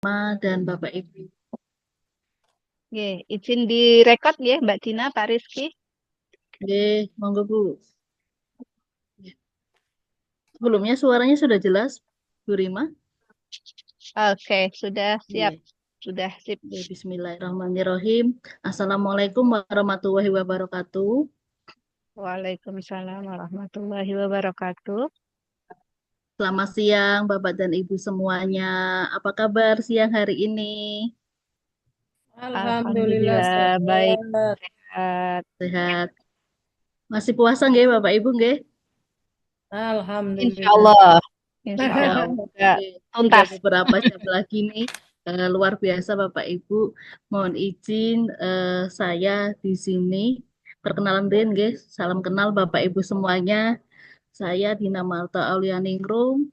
dan Bapak Ibu. Oke, izin direkod ya Mbak Dina, Pak Rizky. Oke, monggo Bu. Sebelumnya suaranya sudah jelas, Bu Rima? Oke, sudah siap. Iya. Sudah sip. Oke, Bismillahirrahmanirrahim. Assalamualaikum warahmatullahi wabarakatuh. Waalaikumsalam warahmatullahi wabarakatuh. Selamat siang Bapak dan Ibu semuanya. Apa kabar siang hari ini? Alhamdulillah Alhamdulillah baik, sehat. sehat. Sehat. Masih puasa nggih Bapak Ibu nggih? Insya Alhamdulillah. Allah. Insya Insya Allah. Allah. Enggak Oke, tinggal tuntas. beberapa jam lagi nih. Luar biasa Bapak Ibu. Mohon izin saya di sini perkenalan diri nggih. Salam kenal Bapak Ibu semuanya. Saya Dina Marta Aulianingrum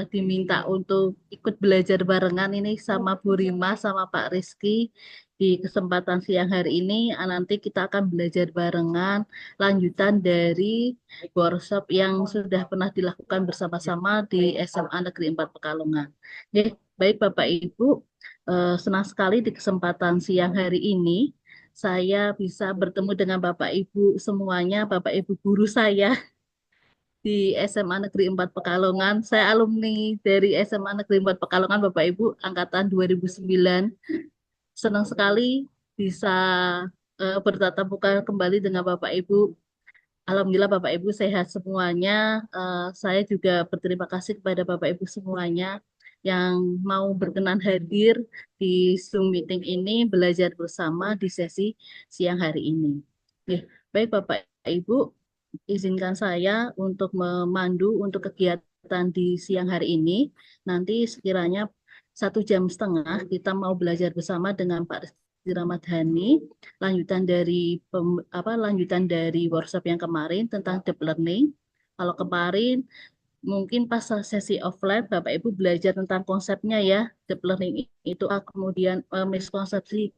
diminta untuk ikut belajar barengan ini sama Bu Rima sama Pak Rizky di kesempatan siang hari ini. Nanti kita akan belajar barengan lanjutan dari workshop yang sudah pernah dilakukan bersama-sama di SMA Negeri 4 Pekalongan. Oke, baik Bapak Ibu, senang sekali di kesempatan siang hari ini saya bisa bertemu dengan Bapak Ibu semuanya, Bapak Ibu guru saya di SMA Negeri 4 Pekalongan. Saya alumni dari SMA Negeri 4 Pekalongan, Bapak Ibu, angkatan 2009. Senang sekali bisa bertatap muka kembali dengan Bapak Ibu. Alhamdulillah Bapak Ibu sehat semuanya. Saya juga berterima kasih kepada Bapak Ibu semuanya yang mau berkenan hadir di Zoom meeting ini belajar bersama di sesi siang hari ini. Ya, baik Bapak Ibu, izinkan saya untuk memandu untuk kegiatan di siang hari ini. Nanti sekiranya 1,5 jam kita mau belajar bersama dengan Pak Rizky Ramadhani, lanjutan dari lanjutan dari workshop yang kemarin tentang deep learning. Kalau kemarin mungkin pas sesi offline Bapak Ibu belajar tentang konsepnya ya, deep learning itu kemudian miskonsepsi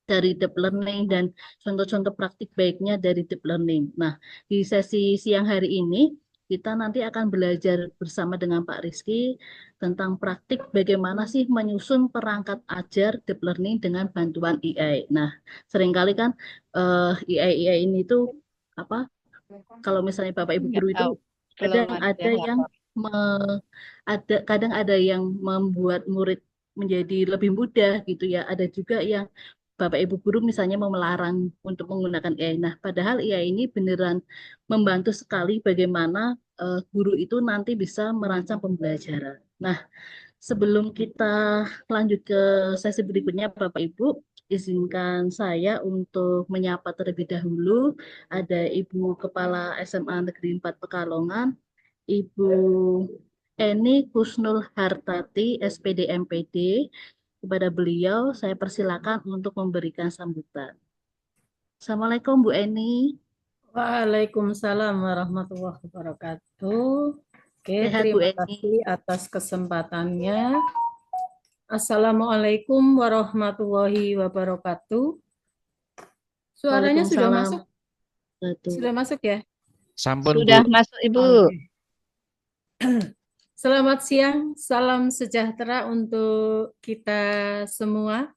dari deep learning dan contoh-contoh praktik baiknya dari deep learning. Nah, di sesi siang hari ini kita nanti akan belajar bersama dengan Pak Rizky tentang praktik bagaimana sih menyusun perangkat ajar deep learning dengan bantuan AI. Nah, seringkali kan AI ini tuh apa? Kalau misalnya Bapak Ibu Enggak guru itu tahu. Belum kadang ada ada yang lapor. kadang ada yang membuat murid menjadi lebih mudah gitu ya. Ada juga yang Bapak Ibu guru misalnya mau melarang untuk menggunakan AI. Nah, padahal AI ini beneran membantu sekali bagaimana guru itu nanti bisa merancang pembelajaran. Nah, sebelum kita lanjut ke sesi berikutnya, Bapak Ibu, izinkan saya untuk menyapa terlebih dahulu. Ada Ibu Kepala SMA Negeri 4 Pekalongan, Ibu Eni Kusnul Hartati, SPD MPD. Kepada beliau, saya persilakan untuk memberikan sambutan. Assalamualaikum Bu Eni. Waalaikumsalam warahmatullahi wabarakatuh. Oke, Sehat Bu terima kasih Eni. atas kesempatannya. Assalamualaikum warahmatullahi wabarakatuh. Suaranya sudah Waalaikumsalam. masuk? Betul. Sudah masuk ya? Sampun, Bu. Sudah masuk Ibu. Oke. Selamat siang, salam sejahtera untuk kita semua.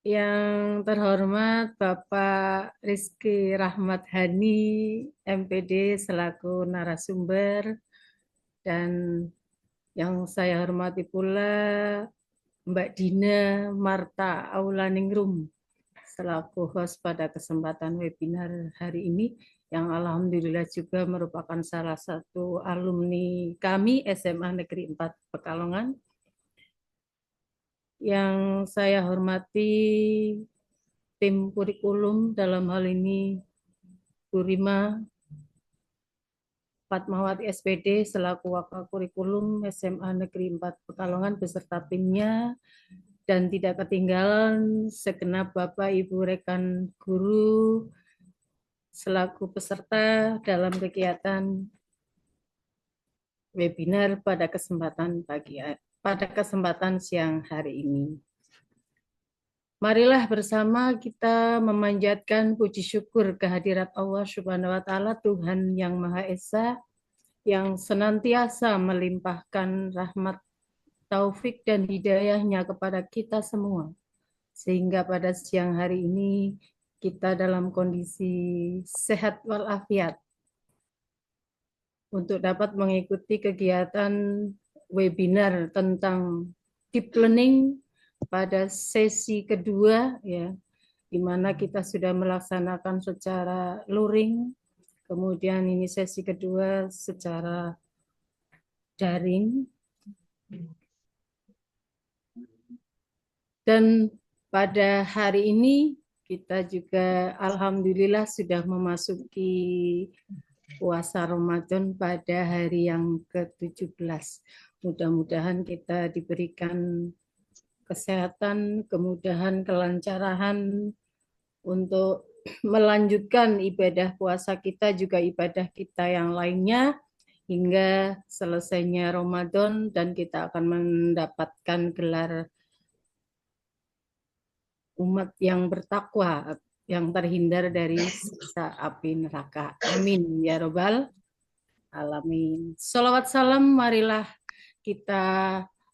Yang terhormat Bapak Rizky Rahmat Hani, MPD selaku narasumber, dan yang saya hormati pula Mbak Dina Marta Aulaningrum selaku host pada kesempatan webinar hari ini, yang alhamdulillah juga merupakan salah satu alumni kami SMA Negeri 4 Pekalongan. Yang saya hormati tim kurikulum, dalam hal ini Bu Rima Fatmawati SPD selaku Wakil Kurikulum SMA Negeri 4 Pekalongan beserta timnya, dan tidak ketinggalan segenap Bapak Ibu rekan guru selaku peserta dalam kegiatan webinar pada kesempatan siang hari ini. Marilah bersama kita memanjatkan puji syukur kehadirat Allah Subhanahu wa taala, Tuhan yang Maha Esa, yang senantiasa melimpahkan rahmat taufik dan hidayahnya kepada kita semua. Sehingga pada siang hari ini kita dalam kondisi sehat walafiat untuk dapat mengikuti kegiatan webinar tentang deep learning pada sesi kedua, ya, di mana kita sudah melaksanakan secara luring, kemudian ini sesi kedua secara daring, dan pada hari ini kita juga alhamdulillah sudah memasuki puasa Ramadan pada hari yang ke-17. Mudah-mudahan kita diberikan kesehatan, kemudahan, kelancaran untuk melanjutkan ibadah puasa kita, juga ibadah kita yang lainnya, hingga selesainya Ramadan dan kita akan mendapatkan gelar umat yang bertakwa, yang terhindar dari siksa api neraka. Amin ya robbal alamin. Salawat salam marilah kita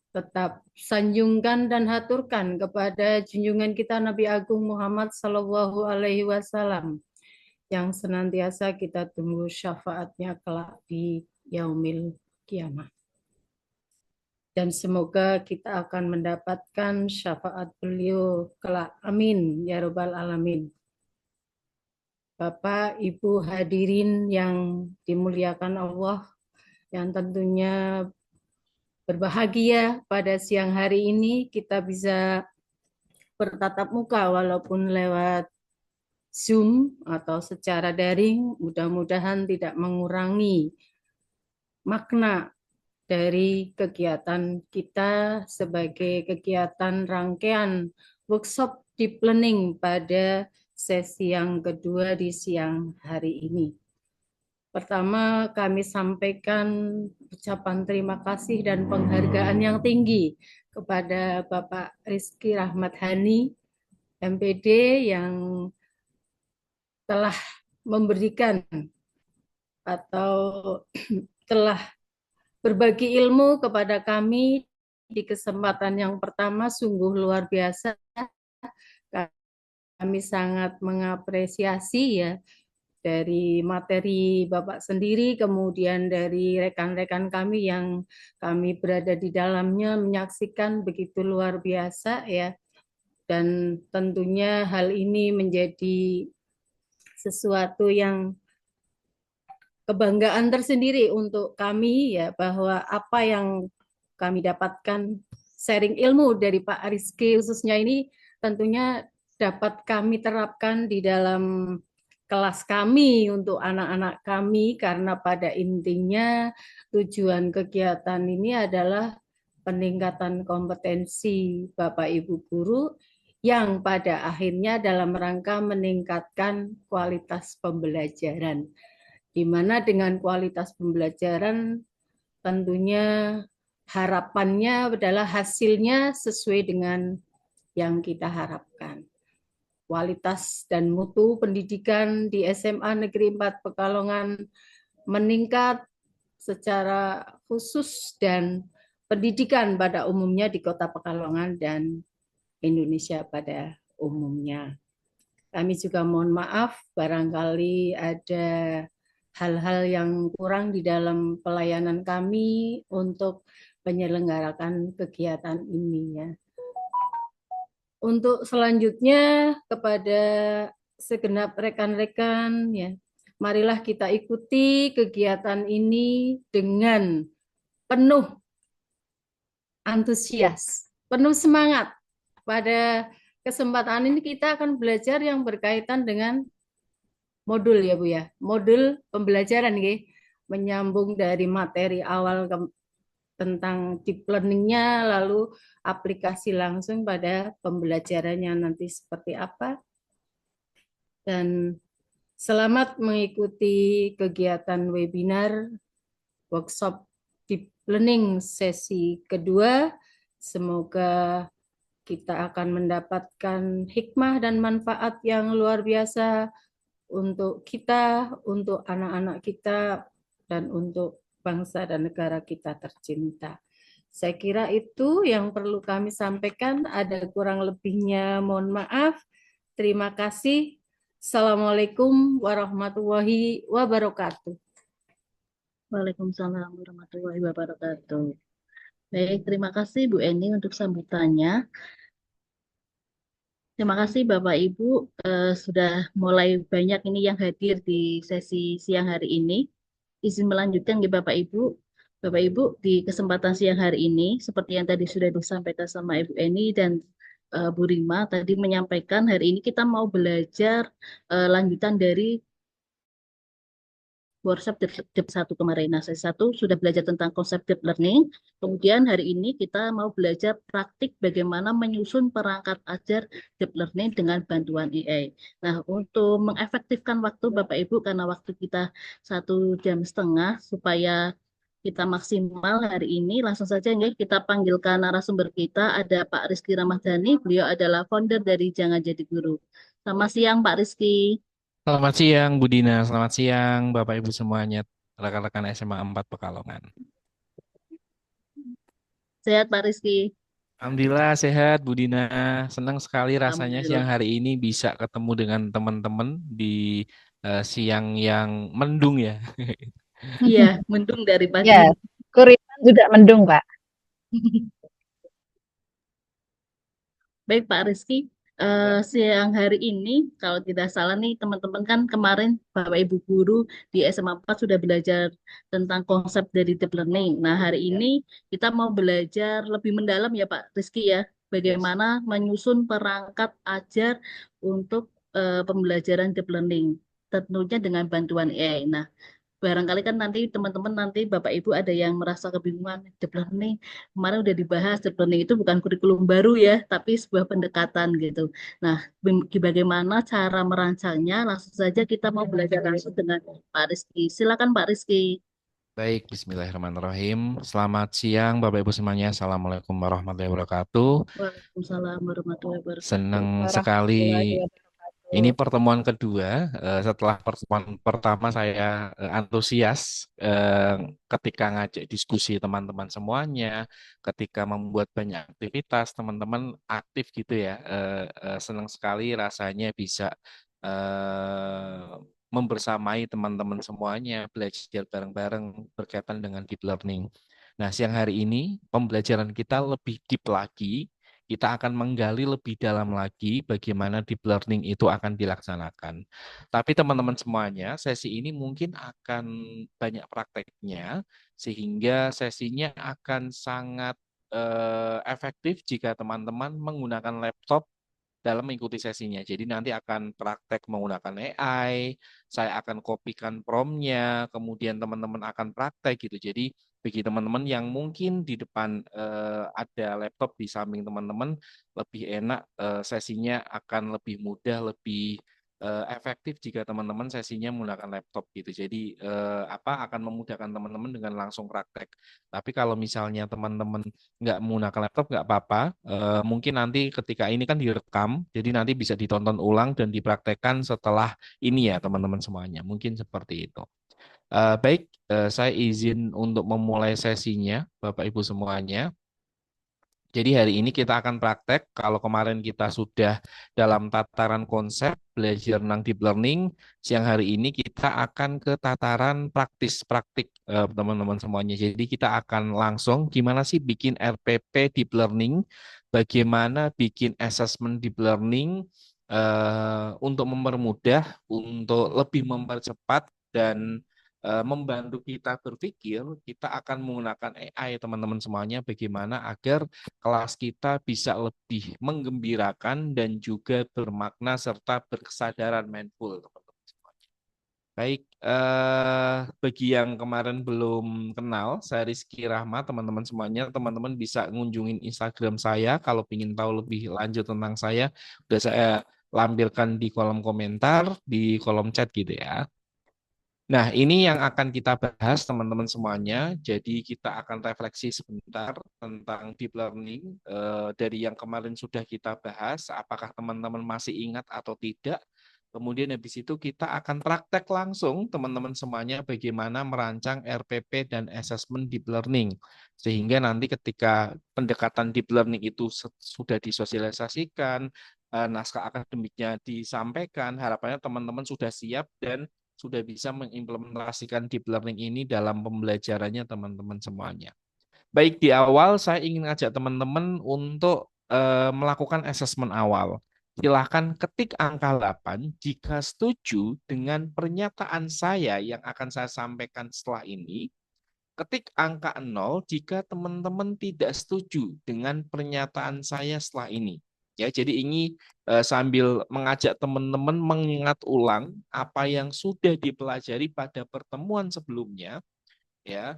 tetap sanjungkan dan haturkan kepada junjungan kita Nabi Agung Muhammad Sallallahu Alaihi Wasallam, yang senantiasa kita tunggu syafaatnya kelak di yaumil kiamah. Dan semoga kita akan mendapatkan syafaat beliau kelak. Amin ya robbal alamin. Bapak, Ibu hadirin yang dimuliakan Allah, yang tentunya berbahagia pada siang hari ini kita bisa bertatap muka walaupun lewat Zoom atau secara daring. Mudah-mudahan tidak mengurangi makna dari kegiatan kita sebagai kegiatan rangkaian workshop deep learning pada sesi yang kedua di siang hari ini. Pertama, kami sampaikan ucapan terima kasih dan penghargaan yang tinggi kepada Bapak Rizky Rahmat Hani, MPD, yang telah memberikan atau telah berbagi ilmu kepada kami di kesempatan yang pertama. Sungguh luar biasa. Kami sangat mengapresiasi ya dari materi Bapak sendiri, kemudian dari rekan-rekan kami yang kami berada di dalamnya menyaksikan begitu luar biasa ya. Dan tentunya hal ini menjadi sesuatu yang kebanggaan tersendiri untuk kami ya, bahwa apa yang kami dapatkan sharing ilmu dari Pak Rizky khususnya ini tentunya dapat kami terapkan di dalam kelas kami untuk anak-anak kami, karena pada intinya tujuan kegiatan ini adalah peningkatan kompetensi Bapak Ibu guru yang pada akhirnya dalam rangka meningkatkan kualitas pembelajaran, di mana dengan kualitas pembelajaran tentunya harapannya adalah hasilnya sesuai dengan yang kita harapkan. Kualitas dan mutu pendidikan di SMA Negeri 4 Pekalongan meningkat secara khusus, dan pendidikan pada umumnya di Kota Pekalongan dan Indonesia pada umumnya. Kami juga mohon maaf barangkali ada hal-hal yang kurang di dalam pelayanan kami untuk menyelenggarakan kegiatan ini ya. Untuk selanjutnya kepada segenap rekan-rekan ya, marilah kita ikuti kegiatan ini dengan penuh antusias, penuh semangat. Pada kesempatan ini kita akan belajar yang berkaitan dengan modul ya Bu ya, modul pembelajaran ya, menyambung dari materi awal tentang deep learning-nya, lalu aplikasi langsung pada pembelajarannya nanti seperti apa. Dan selamat mengikuti kegiatan webinar workshop deep learning sesi kedua. Semoga kita akan mendapatkan hikmah dan manfaat yang luar biasa untuk kita, untuk anak-anak kita, dan untuk bangsa dan negara kita tercinta. Saya kira itu yang perlu kami sampaikan. Ada kurang lebihnya, mohon maaf. Terima kasih. Assalamualaikum warahmatullahi wabarakatuh. Waalaikumsalam warahmatullahi wabarakatuh. Baik, terima kasih Bu Eni untuk sambutannya. Terima kasih Bapak Ibu sudah mulai banyak ini yang hadir di sesi siang hari ini. Izin melanjutkan ya Bapak Ibu. Bapak Ibu di kesempatan siang hari ini seperti yang tadi sudah disampaikan sama Ibu Eni dan Bu Rima tadi menyampaikan hari ini kita mau belajar lanjutan dari workshop deep 1 kemarin. Nah, sesi 1 sudah belajar tentang konsep deep learning. Kemudian hari ini kita mau belajar praktik bagaimana menyusun perangkat ajar deep learning dengan bantuan AI. Nah, untuk mengefektifkan waktu Bapak Ibu, karena waktu kita 1,5 jam supaya kita maksimal hari ini, langsung saja ya kita panggilkan narasumber kita. Ada Pak Rizky Ramadhani, beliau adalah founder dari Jangan Jadi Guru. Selamat siang Pak Rizky. Selamat siang, Bu Dina. Selamat siang, Bapak Ibu semuanya, rekan-rekan SMA 4 Pekalongan. Sehat Pak Rizky. Alhamdulillah sehat, Bu Dina. Senang sekali rasanya siang Alhamdulillah. hari ini bisa ketemu dengan teman-teman di siang yang mendung ya. Iya, mendung dari pagi. Ya, Kuritan juga mendung, Pak. Baik Pak Rizky, siang hari ini kalau tidak salah nih teman-teman kan kemarin Bapak Ibu guru di SMA 4 sudah belajar tentang konsep dari deep learning. Nah hari ini kita mau belajar lebih mendalam ya Pak Rizky ya, bagaimana menyusun perangkat ajar untuk pembelajaran deep learning, tentunya dengan bantuan AI. Nah barangkali kan nanti teman-teman nanti Bapak Ibu ada yang merasa kebingungan deep learning kemarin udah dibahas deep learning itu bukan kurikulum baru ya tapi sebuah pendekatan gitu. Nah, bagaimana cara merancangnya? Langsung saja kita mau belajar langsung dengan Pak Rizky. Silakan Pak Rizky. Baik, Bismillahirrahmanirrahim. Selamat siang, Bapak Ibu semuanya. Assalamualaikum warahmatullahi wabarakatuh. Waalaikumsalam warahmatullahi wabarakatuh. Senang sekali. Warahmatullahi wabarakatuh. Ini pertemuan kedua. Setelah pertemuan pertama saya antusias ketika ngajak diskusi teman-teman semuanya, ketika membuat banyak aktivitas, teman-teman aktif gitu ya. Senang sekali rasanya bisa eh, membersamai teman-teman semuanya, belajar bareng-bareng berkaitan dengan deep learning. Nah, siang hari ini pembelajaran kita lebih deep lagi, kita akan menggali lebih dalam lagi bagaimana deep learning itu akan dilaksanakan. Tapi teman-teman semuanya, sesi ini mungkin akan banyak prakteknya, sehingga sesinya akan sangat efektif jika teman-teman menggunakan laptop dalam mengikuti sesinya. Jadi nanti akan praktek menggunakan AI, saya akan kopikan promnya, kemudian teman-teman akan praktek gitu. Jadi bagi teman-teman yang mungkin di depan ada laptop di samping teman-teman, lebih enak sesinya akan lebih mudah, lebih efektif jika teman-teman sesinya menggunakan laptop gitu. Jadi akan memudahkan teman-teman dengan langsung praktek. Tapi kalau misalnya teman-teman nggak menggunakan laptop nggak apa-apa. Mungkin nanti ketika ini kan direkam, jadi nanti bisa ditonton ulang dan dipraktekkan setelah ini ya teman-teman semuanya. Mungkin seperti itu. Baik, saya izin untuk memulai sesinya, Bapak Ibu semuanya. Jadi hari ini kita akan praktek, kalau kemarin kita sudah dalam tataran konsep belajar tentang deep learning, siang hari ini kita akan ke tataran praktik teman-teman semuanya. Jadi kita akan langsung gimana sih bikin RPP deep learning, bagaimana bikin assessment deep learning untuk mempermudah, untuk lebih mempercepat dan membantu kita berpikir, kita akan menggunakan AI teman-teman semuanya bagaimana agar kelas kita bisa lebih menggembirakan dan juga bermakna serta berkesadaran mindful teman-teman semuanya. Baik, bagi yang kemarin belum kenal, saya Rizky Rahmat, teman-teman semuanya, teman-teman bisa ngunjungin Instagram saya kalau ingin tahu lebih lanjut tentang saya, udah saya lampirkan di kolom komentar, di kolom chat gitu ya. Nah, ini yang akan kita bahas teman-teman semuanya. Jadi kita akan refleksi sebentar tentang deep learning dari yang kemarin sudah kita bahas. Apakah teman-teman masih ingat atau tidak? Kemudian habis itu kita akan praktek langsung teman-teman semuanya bagaimana merancang RPP dan assessment deep learning. Sehingga nanti ketika pendekatan deep learning itu sudah disosialisasikan, naskah akademiknya disampaikan, harapannya teman-teman sudah siap dan sudah bisa mengimplementasikan deep learning ini dalam pembelajarannya teman-teman semuanya. Baik, di awal saya ingin ngajak teman-teman untuk melakukan assessment awal. Silahkan ketik angka 8 jika setuju dengan pernyataan saya yang akan saya sampaikan setelah ini. Ketik angka 0 jika teman-teman tidak setuju dengan pernyataan saya setelah ini. Ya, jadi ini sambil mengajak teman-teman mengingat ulang apa yang sudah dipelajari pada pertemuan sebelumnya, ya.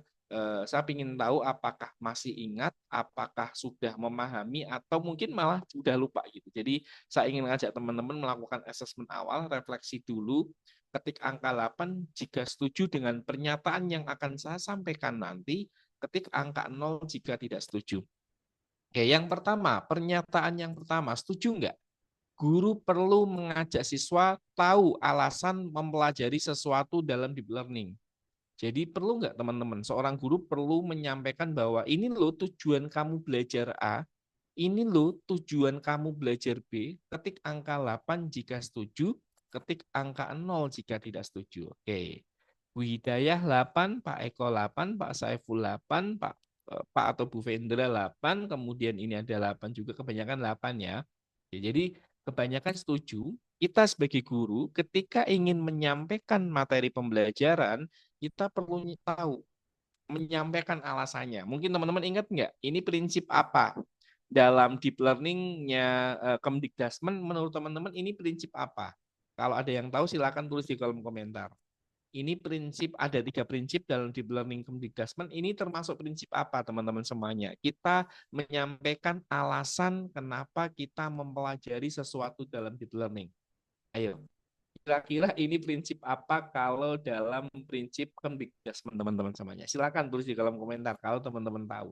Saya ingin tahu apakah masih ingat, apakah sudah memahami, atau mungkin malah sudah lupa gitu. Jadi saya ingin mengajak teman-teman melakukan assessment awal, refleksi dulu, ketik angka 8 jika setuju dengan pernyataan yang akan saya sampaikan nanti, ketik angka 0 jika tidak setuju. Oke, yang pertama, pernyataan yang pertama, setuju enggak? Guru perlu mengajak siswa tahu alasan mempelajari sesuatu dalam deep learning. Jadi perlu nggak teman-teman, seorang guru perlu menyampaikan bahwa ini loh tujuan kamu belajar A, ini loh tujuan kamu belajar B, ketik angka 8 jika setuju, ketik angka 0 jika tidak setuju. Oke. Bu Hidayah 8, Pak Eko 8, Pak Saiful 8, Pak atau Bu Vendra 8, kemudian ini ada 8 juga, kebanyakan 8 ya. Jadi kebanyakan setuju, kita sebagai guru ketika ingin menyampaikan materi pembelajaran, kita perlu tahu, menyampaikan alasannya. Mungkin teman-teman ingat nggak, ini prinsip apa? Dalam deep learning-nya Kemdikbudristek, menurut teman-teman ini prinsip apa? Kalau ada yang tahu silakan tulis di kolom komentar. Ini prinsip, ada 3 prinsip dalam deep learning Kemdikbudristek. Ini termasuk prinsip apa teman-teman semuanya? Kita menyampaikan alasan kenapa kita mempelajari sesuatu dalam deep learning. Ayo, kira-kira ini prinsip apa kalau dalam prinsip Kemdikbudristek teman-teman semuanya? Silakan tulis di kolom komentar kalau teman-teman tahu.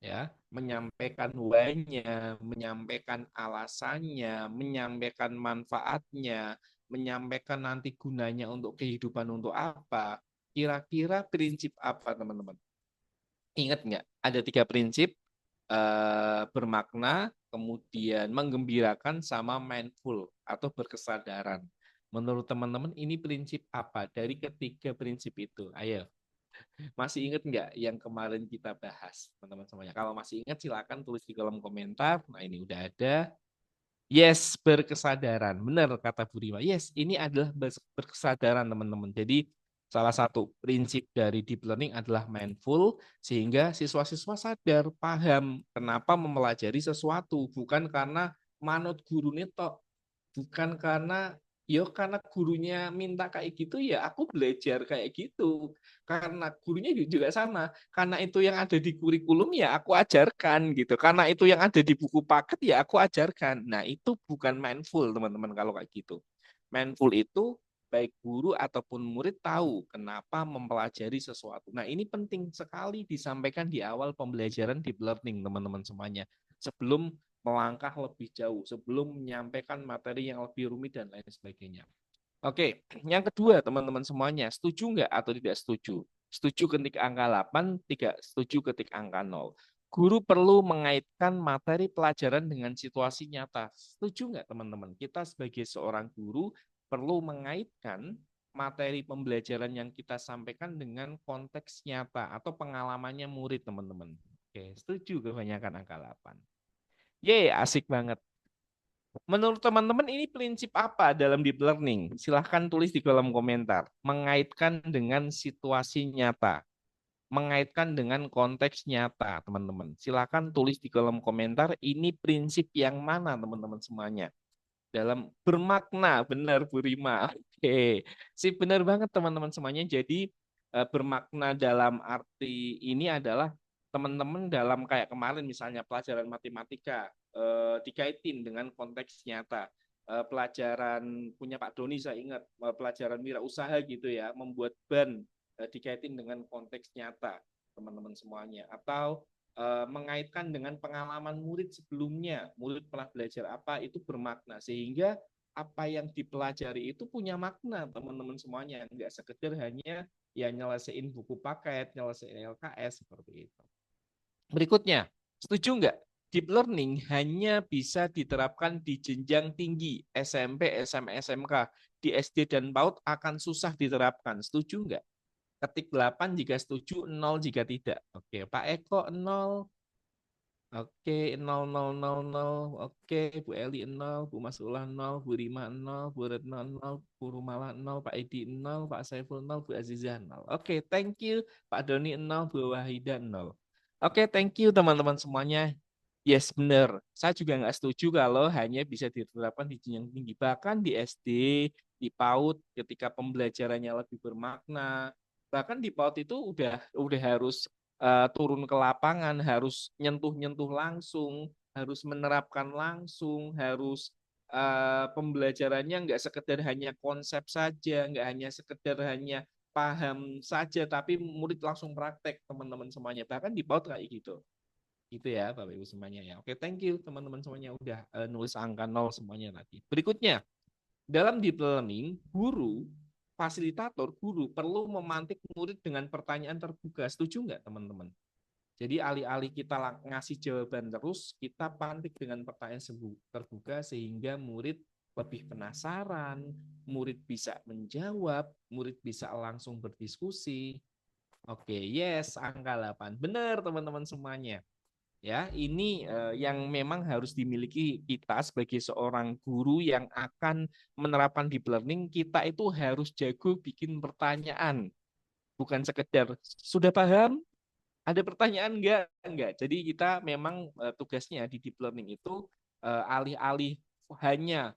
Ya, menyampaikan why-nya, menyampaikan alasannya, menyampaikan manfaatnya, menyampaikan nanti gunanya untuk kehidupan untuk apa. Kira-kira prinsip apa teman-teman? Ingat nggak? Ada 3 prinsip, bermakna, kemudian menggembirakan, sama mindful atau berkesadaran. Menurut teman-teman ini prinsip apa dari ketiga prinsip itu? Ayo. Masih ingat nggak yang kemarin kita bahas, teman-teman semuanya? Kalau masih ingat, silakan tulis di kolom komentar. Nah, ini udah ada. Yes, berkesadaran. Benar kata Bu Rima. Yes, ini adalah berkesadaran, teman-teman. Jadi, salah satu prinsip dari deep learning adalah mindful, sehingga siswa-siswa sadar, paham kenapa mempelajari sesuatu. Bukan karena manut guru netok, bukan karena gurunya minta kayak gitu ya aku belajar kayak gitu, karena gurunya juga sama, karena itu yang ada di kurikulum ya aku ajarkan gitu, karena itu yang ada di buku paket ya aku ajarkan. Nah, itu bukan mindful teman-teman. Kalau kayak gitu, mindful itu baik guru ataupun murid tahu kenapa mempelajari sesuatu. Nah, ini penting sekali disampaikan di awal pembelajaran deep learning teman-teman semuanya, sebelum melangkah lebih jauh, sebelum menyampaikan materi yang lebih rumit dan lain sebagainya. Oke, yang kedua teman-teman semuanya, setuju nggak atau tidak setuju? Setuju ketik angka 8, tidak setuju ketik angka 0. Guru perlu mengaitkan materi pelajaran dengan situasi nyata. Setuju nggak teman-teman? Kita sebagai seorang guru perlu mengaitkan materi pembelajaran yang kita sampaikan dengan konteks nyata atau pengalamannya murid teman-teman. Oke, setuju kebanyakan angka 8. Yeay, asik banget. Menurut teman-teman ini prinsip apa dalam deep learning? Silahkan tulis di kolom komentar. Mengaitkan dengan situasi nyata. Mengaitkan dengan konteks nyata, teman-teman. Silahkan tulis di kolom komentar ini prinsip yang mana, teman-teman semuanya. Dalam bermakna, benar Bu Rima. Oke, sih benar banget teman-teman semuanya. Jadi bermakna dalam arti ini adalah teman-teman dalam kayak kemarin misalnya pelajaran matematika dikaitin dengan konteks nyata. Pelajaran punya Pak Doni saya ingat, pelajaran wirausaha gitu ya, membuat ban dikaitin dengan konteks nyata teman-teman semuanya, atau mengaitkan dengan pengalaman murid sebelumnya, murid pernah belajar apa, itu bermakna sehingga apa yang dipelajari itu punya makna teman-teman semuanya, nggak sekedar hanya ya nyelesain buku paket, nyelesain LKS seperti itu. Berikutnya, setuju nggak? Deep learning hanya bisa diterapkan di jenjang tinggi, SMP, SMA, SMK. Di SD dan PAUD akan susah diterapkan. Setuju nggak? Ketik 8 jika setuju, 0 jika tidak. Oke, Pak Eko 0. Oke, 0, 0, 0, 0. Oke, Bu Eli 0, Bu Masula 0, Bu Rima 0, Bu Retno 0, Bu Rumala 0, Pak Edi 0, Pak Saiful 0, Bu Azizah 0. Oke, thank you. Pak Doni 0, Bu Wahida 0. Oke, thank you teman-teman semuanya. Yes, benar. Saya juga nggak setuju kalau hanya bisa diterapkan di jenjang tinggi. Bahkan di SD, di PAUD, ketika pembelajarannya lebih bermakna. Bahkan di PAUD itu udah harus turun ke lapangan, harus nyentuh-nyentuh langsung, harus menerapkan langsung, harus pembelajarannya nggak sekedar hanya konsep saja, nggak hanya sekedar hanya paham saja, tapi murid langsung praktek teman-teman semuanya. Bahkan di PAUD kayak gitu. Gitu ya Bapak Ibu semuanya ya. Oke, thank you teman-teman semuanya udah nulis angka 0 semuanya tadi. Berikutnya, dalam deep learning, fasilitator guru perlu memantik murid dengan pertanyaan terbuka. Setuju nggak teman-teman? Jadi alih-alih kita ngasih jawaban terus, kita pantik dengan pertanyaan terbuka sehingga murid lebih penasaran, murid bisa menjawab, murid bisa langsung berdiskusi. Oke, yes, angka 8. Benar teman-teman semuanya. Ya, ini yang memang harus dimiliki kita sebagai seorang guru yang akan menerapkan deep learning. Kita itu harus jago bikin pertanyaan, bukan sekedar sudah paham, ada pertanyaan enggak. Jadi kita memang tugasnya di deep learning itu alih-alih hanya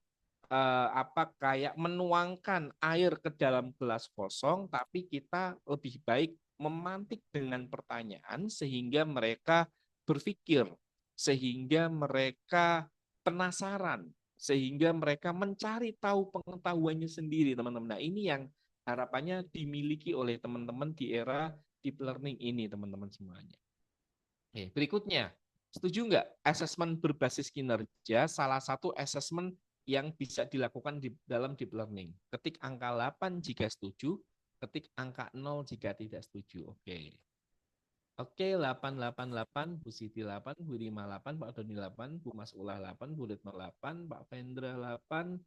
kayak menuangkan air ke dalam gelas kosong, tapi kita lebih baik memantik dengan pertanyaan sehingga mereka berpikir, sehingga mereka penasaran, sehingga mereka mencari tahu pengetahuannya sendiri, teman-teman. Nah, ini yang harapannya dimiliki oleh teman-teman di era deep learning ini, teman-teman semuanya. Oke, berikutnya, setuju nggak asesmen berbasis kinerja salah satu asesmen yang bisa dilakukan di dalam deep learning? Ketik angka 8 jika setuju, ketik angka 0 jika tidak setuju. Oke. Oke, 888, Bu Siti 8, Bu Rima 8, Pak Doni 8, Bu Mas Ulah 8, Bu Retno 8, Pak Vendra 8,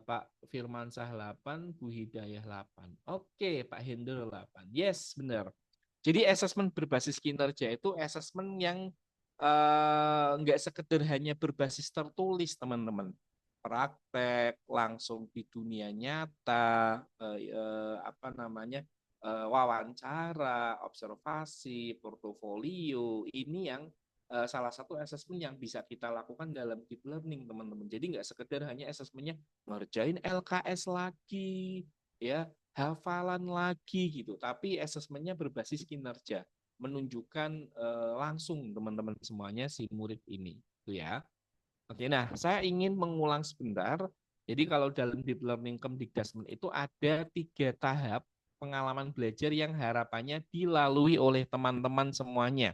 Pak Firmansyah 8, Bu Hidayah 8. Oke, Pak Hendro 8. Yes, benar. Jadi asesmen berbasis kinerja itu asesmen yang nggak sekedar hanya berbasis tertulis, teman-teman. Praktek langsung di dunia nyata, wawancara, observasi, portofolio. Ini yang salah satu asesmen yang bisa kita lakukan dalam deep learning, teman-teman. Jadi nggak sekedar hanya asesmennya ngerjain LKS lagi, ya hafalan lagi gitu, tapi asesmennya berbasis kinerja, menunjukkan langsung teman-teman semuanya si murid ini, itu ya. Oke, nah saya ingin mengulang sebentar. Jadi kalau dalam deep learning Kemdikbudristek itu ada 3 tahap pengalaman belajar yang harapannya dilalui oleh teman-teman semuanya.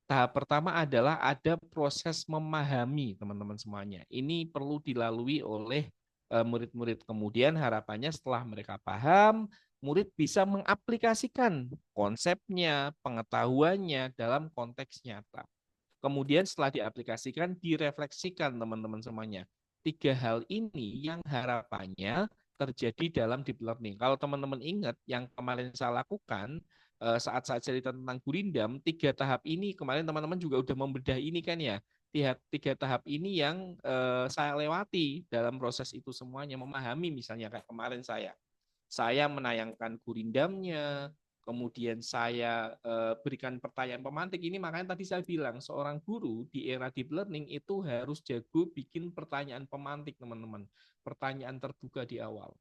Tahap pertama adalah ada proses memahami teman-teman semuanya. Ini perlu dilalui oleh murid-murid. Kemudian harapannya setelah mereka paham, murid bisa mengaplikasikan konsepnya, pengetahuannya dalam konteks nyata. Kemudian setelah diaplikasikan, direfleksikan teman-teman semuanya. 3 hal ini yang harapannya terjadi dalam deep learning. Kalau teman-teman ingat yang kemarin saya lakukan, saat saya cerita tentang Gurindam, 3 tahap ini kemarin teman-teman juga udah membedah ini kan ya. 3 tahap ini yang saya lewati dalam proses itu semuanya, memahami misalnya kayak kemarin saya menayangkan Gurindamnya, kemudian saya berikan pertanyaan pemantik. Ini makanya tadi saya bilang seorang guru di era deep learning itu harus jago bikin pertanyaan pemantik, teman-teman. Pertanyaan terbuka di awal.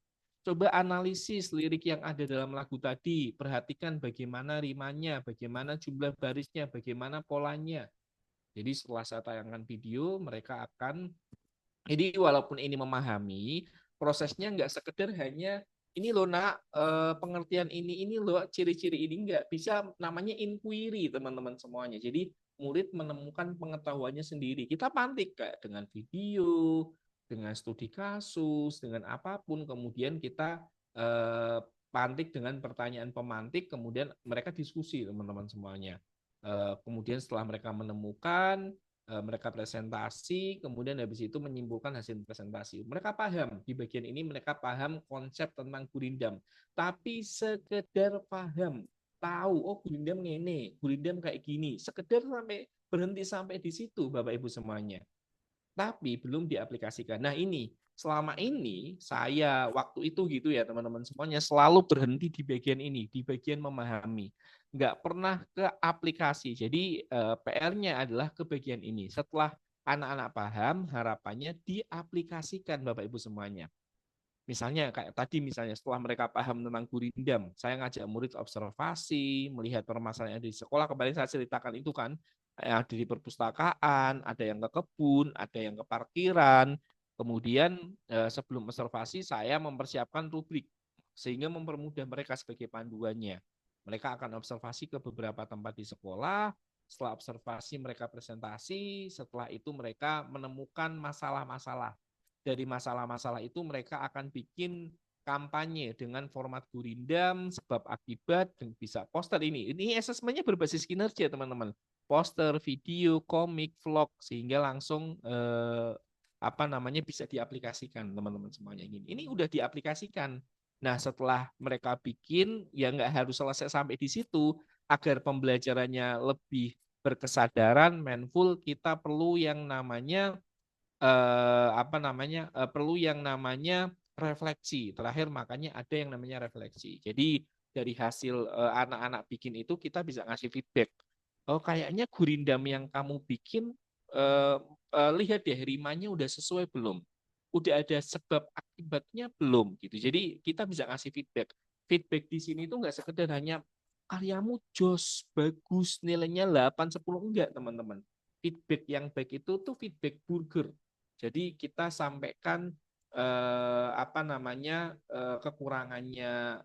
Coba analisis lirik yang ada dalam lagu tadi, perhatikan bagaimana rimanya, bagaimana jumlah barisnya, bagaimana polanya. Jadi setelah saya tayangkan video, mereka akan, jadi walaupun ini memahami, prosesnya nggak sekedar hanya ini loh nak, pengertian ini loh ciri-ciri ini, nggak bisa, namanya inquiry teman-teman semuanya. Jadi murid menemukan pengetahuannya sendiri. Kita pantik kayak dengan video, dengan studi kasus, dengan apapun, kemudian kita pantik dengan pertanyaan pemantik, kemudian mereka diskusi teman-teman semuanya. Kemudian setelah mereka menemukan, mereka presentasi, kemudian habis itu menyimpulkan hasil presentasi. Mereka paham, di bagian ini mereka paham konsep tentang gurindam, tapi sekedar paham, tahu, oh gurindam ngene, gurindam kayak gini, sekedar berhenti sampai di situ Bapak Ibu semuanya. Tapi belum diaplikasikan. Nah ini, selama ini saya waktu itu gitu ya teman-teman semuanya selalu berhenti di bagian ini, di bagian memahami. Nggak pernah ke aplikasi. Jadi PR-nya adalah ke bagian ini. Setelah anak-anak paham, harapannya diaplikasikan Bapak Ibu semuanya. Misalnya kayak tadi misalnya setelah mereka paham tentang gurindam, saya ngajak murid observasi, melihat permasalahan yang ada di sekolah. Kemarin saya ceritakan itu kan, ada di perpustakaan, ada yang ke kebun, ada yang ke parkiran. Kemudian sebelum observasi saya mempersiapkan rubrik sehingga mempermudah mereka sebagai panduannya. Mereka akan observasi ke beberapa tempat di sekolah. Setelah observasi mereka presentasi, setelah itu mereka menemukan masalah-masalah. Dari masalah-masalah itu mereka akan bikin kampanye dengan format gurindam, sebab akibat, dan bisa poster ini. Ini asesmennya berbasis kinerja teman-teman. Poster, video, komik, vlog, sehingga langsung bisa diaplikasikan teman-teman semuanya ini. Ini udah diaplikasikan. Nah, setelah mereka bikin, ya nggak harus selesai sampai di situ. Agar pembelajarannya lebih berkesadaran, mindful, kita perlu yang namanya perlu yang namanya refleksi. Terakhir makanya ada yang namanya refleksi. Jadi dari hasil anak-anak bikin itu kita bisa ngasih feedback. Oh kayaknya gurindam yang kamu bikin lihat deh rimanya udah sesuai belum? Udah ada sebab akibatnya belum gitu. Jadi kita bisa ngasih feedback. Feedback di sini itu nggak sekedar hanya karyamu jos, bagus, nilainya 8, 10, enggak teman-teman. Feedback yang baik itu tuh feedback burger. Jadi kita sampaikan kekurangannya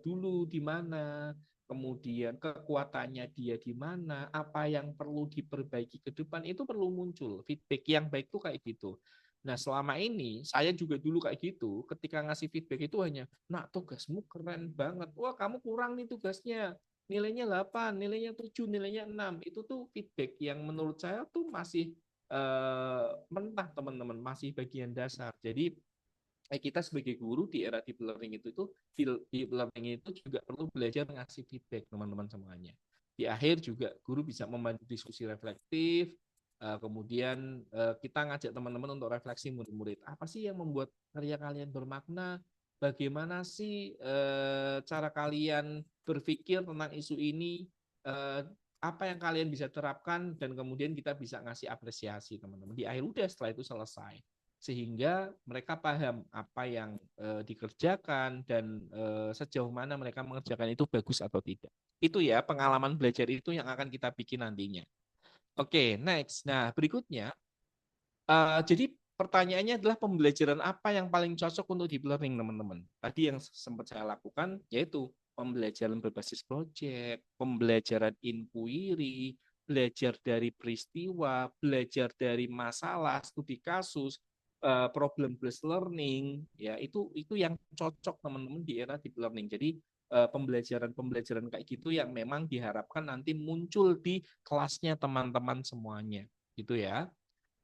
dulu di mana, kemudian kekuatannya dia di mana, apa yang perlu diperbaiki ke depan itu perlu muncul. Feedback yang baik tuh kayak gitu. Nah, selama ini saya juga dulu kayak gitu, ketika ngasih feedback itu hanya, "Nak, tugasmu keren banget. Wah, kamu kurang nih tugasnya. Nilainya 8, nilainya 7, nilainya 6." Itu tuh feedback yang menurut saya tuh masih mentah teman-teman, masih bagian dasar. Jadi kita sebagai guru di era deep learning deep learning itu juga perlu belajar ngasih feedback teman-teman semuanya. Di akhir juga guru bisa membantu diskusi reflektif. Kemudian kita ngajak teman-teman untuk refleksi murid-murid. Apa sih yang membuat karya kalian bermakna? Bagaimana sih cara kalian berpikir tentang isu ini? Apa yang kalian bisa terapkan? Dan kemudian kita bisa ngasih apresiasi teman-teman. Di akhir udah setelah itu selesai. Sehingga mereka paham apa yang dikerjakan dan sejauh mana mereka mengerjakan itu bagus atau tidak. Itu ya pengalaman belajar itu yang akan kita bikin nantinya. Oke, next. Nah, berikutnya, jadi pertanyaannya adalah pembelajaran apa yang paling cocok untuk deep learning, teman-teman. Tadi yang sempat saya lakukan, yaitu pembelajaran berbasis project, pembelajaran inquiry, belajar dari peristiwa, belajar dari masalah, studi kasus, problem based learning, ya itu yang cocok teman-teman di era deep learning. Jadi pembelajaran kayak gitu yang memang diharapkan nanti muncul di kelasnya teman-teman semuanya, gitu ya.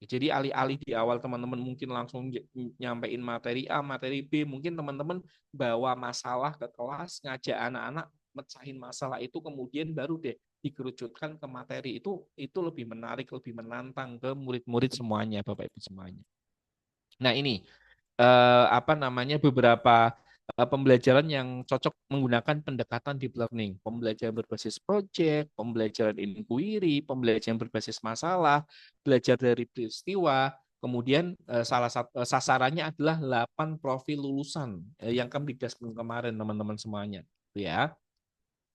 Jadi alih-alih di awal teman-teman mungkin langsung nyampein materi A, materi B, mungkin teman-teman bawa masalah ke kelas, ngajak anak-anak mecahin masalah itu, kemudian baru deh dikerucutkan ke materi. Itu lebih menarik, lebih menantang ke murid-murid semuanya, Bapak Ibu semuanya. Nah ini beberapa pembelajaran yang cocok menggunakan pendekatan deep learning, pembelajaran berbasis project, pembelajaran inquiry, pembelajaran berbasis masalah, belajar dari peristiwa, kemudian salah satu sasarannya adalah 8 profil lulusan yang kami disebut kemarin teman-teman semuanya, ya.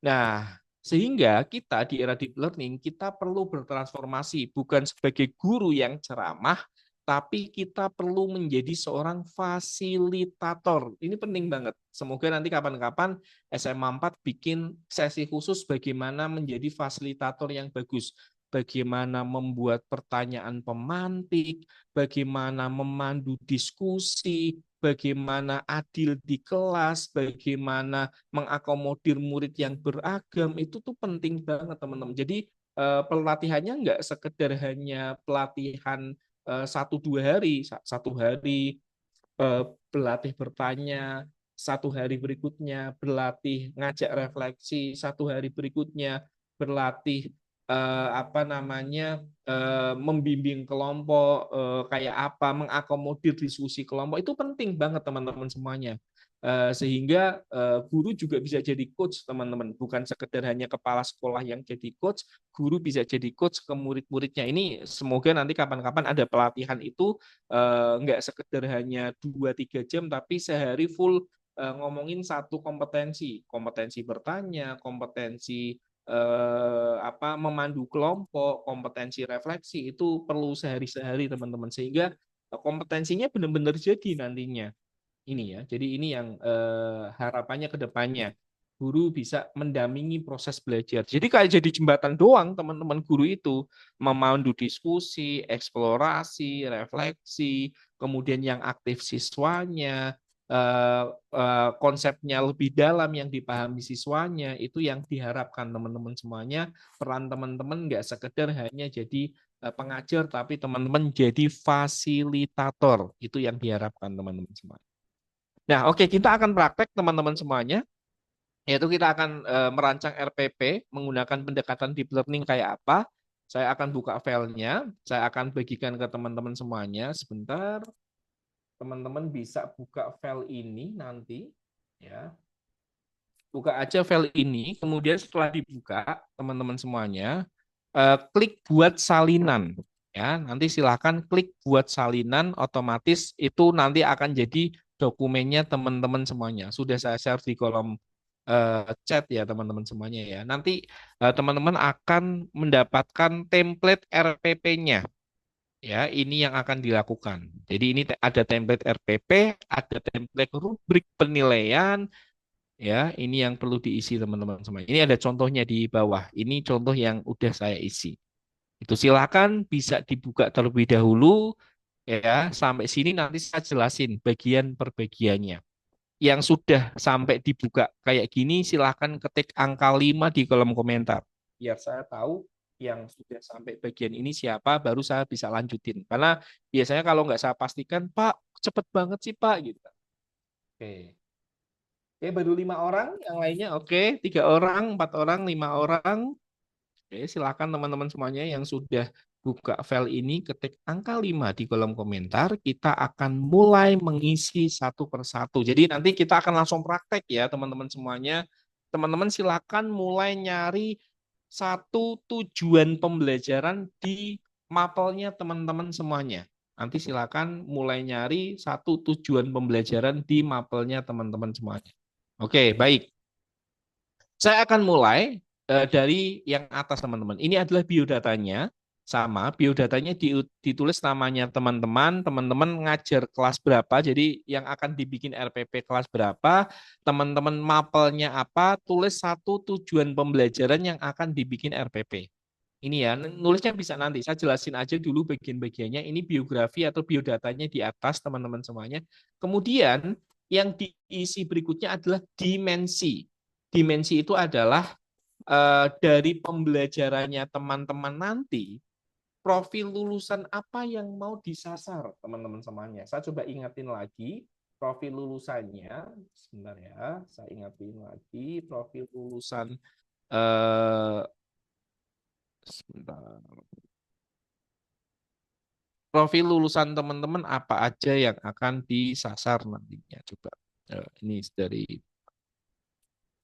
Nah, sehingga kita di era deep learning kita perlu bertransformasi bukan sebagai guru yang ceramah, tapi kita perlu menjadi seorang fasilitator. Ini penting banget. Semoga nanti kapan-kapan SMA 4 bikin sesi khusus bagaimana menjadi fasilitator yang bagus. bagaimana membuat pertanyaan pemantik, bagaimana memandu diskusi, bagaimana adil di kelas, bagaimana mengakomodir murid yang beragam, itu tuh penting banget teman-teman. Jadi pelatihannya nggak sekedar hanya pelatihan 1-2 hari, 1 hari berlatih bertanya, 1 hari berikutnya berlatih ngajak refleksi, 1 hari berikutnya berlatih membimbing kelompok kayak apa, mengakomodir diskusi kelompok itu penting banget teman-teman semuanya. Sehingga guru juga bisa jadi coach teman-teman, bukan sekedar hanya kepala sekolah yang jadi coach, guru bisa jadi coach ke murid-muridnya. Ini semoga nanti kapan-kapan ada pelatihan itu nggak sekedar hanya 2-3 jam, tapi sehari full ngomongin satu kompetensi bertanya, kompetensi memandu kelompok, kompetensi refleksi itu perlu sehari-sehari teman-teman, sehingga kompetensinya benar-benar jadi nantinya. Ini ya, jadi ini yang harapannya ke depannya guru bisa mendampingi proses belajar. Jadi kayak jadi jembatan doang teman-teman guru itu, memandu diskusi, eksplorasi, refleksi, kemudian yang aktif siswanya, konsepnya lebih dalam yang dipahami siswanya, itu yang diharapkan teman-teman semuanya. Peran teman-teman nggak sekedar hanya jadi pengajar, tapi teman-teman jadi fasilitator. Itu yang diharapkan teman-teman semua. Nah, oke, kita akan praktek teman-teman semuanya, yaitu kita akan merancang RPP menggunakan pendekatan deep learning kayak apa. Saya akan buka filenya, saya akan bagikan ke teman-teman semuanya. Sebentar, teman-teman bisa buka file ini nanti, ya. Buka aja file ini, kemudian setelah dibuka, teman-teman semuanya, klik buat salinan. Ya, nanti silakan klik buat salinan, otomatis itu nanti akan jadi dokumennya teman-teman semuanya. Sudah saya share di kolom chat ya teman-teman semuanya ya. Nanti teman-teman akan mendapatkan template RPP-nya. Ya, ini yang akan dilakukan. Jadi ini ada template RPP, ada template rubrik penilaian, ya. Ini yang perlu diisi teman-teman semuanya. Ini ada contohnya di bawah. Ini contoh yang udah saya isi. Itu silakan bisa dibuka terlebih dahulu ya. Sampai sini nanti saya jelasin bagian per bagiannya. Yang sudah sampai dibuka kayak gini silakan ketik angka 5 di kolom komentar. Biar saya tahu yang sudah sampai bagian ini siapa, baru saya bisa lanjutin. Karena biasanya kalau nggak saya pastikan, Pak, cepet banget sih Pak, gitu. Oke. Oke, baru 5 orang, yang lainnya oke, 3 orang, 4 orang, 5 orang. Oke, silakan teman-teman semuanya yang sudah buka file ini, ketik angka 5 di kolom komentar, kita akan mulai mengisi satu persatu. Jadi nanti kita akan langsung praktek ya teman-teman semuanya. Teman-teman silakan mulai nyari satu tujuan pembelajaran di mapelnya teman-teman semuanya. Nanti silakan mulai nyari satu tujuan pembelajaran di mapelnya teman-teman semuanya. Oke, baik. Saya akan mulai dari yang atas teman-teman. Ini adalah biodatanya. Sama, biodatanya ditulis namanya teman-teman, teman-teman ngajar kelas berapa, jadi yang akan dibikin RPP kelas berapa, teman-teman mapelnya apa, tulis satu tujuan pembelajaran yang akan dibikin RPP. Ini ya, nulisnya bisa nanti, saya jelasin aja dulu bagian-bagiannya, ini biografi atau biodatanya di atas teman-teman semuanya. Kemudian yang diisi berikutnya adalah dimensi. Dimensi itu adalah dari pembelajarannya teman-teman nanti, profil lulusan apa yang mau disasar teman-teman semuanya. Saya coba ingatin lagi profil lulusannya. Sebentar ya, saya ingatin lagi profil lulusan. Sebentar. Profil lulusan teman-teman apa aja yang akan disasar nantinya. Coba ini dari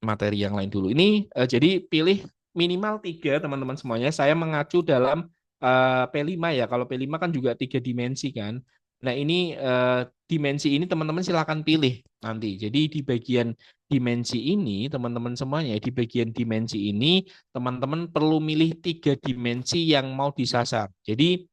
materi yang lain dulu. Ini jadi pilih minimal 3 teman-teman semuanya. Saya mengacu dalam P5 ya. Kalau P5 kan juga 3 dimensi kan. Nah ini dimensi ini teman-teman silakan pilih nanti. Jadi di bagian dimensi ini teman-teman semuanya, di bagian dimensi ini teman-teman perlu milih 3 dimensi yang mau disasar. Jadi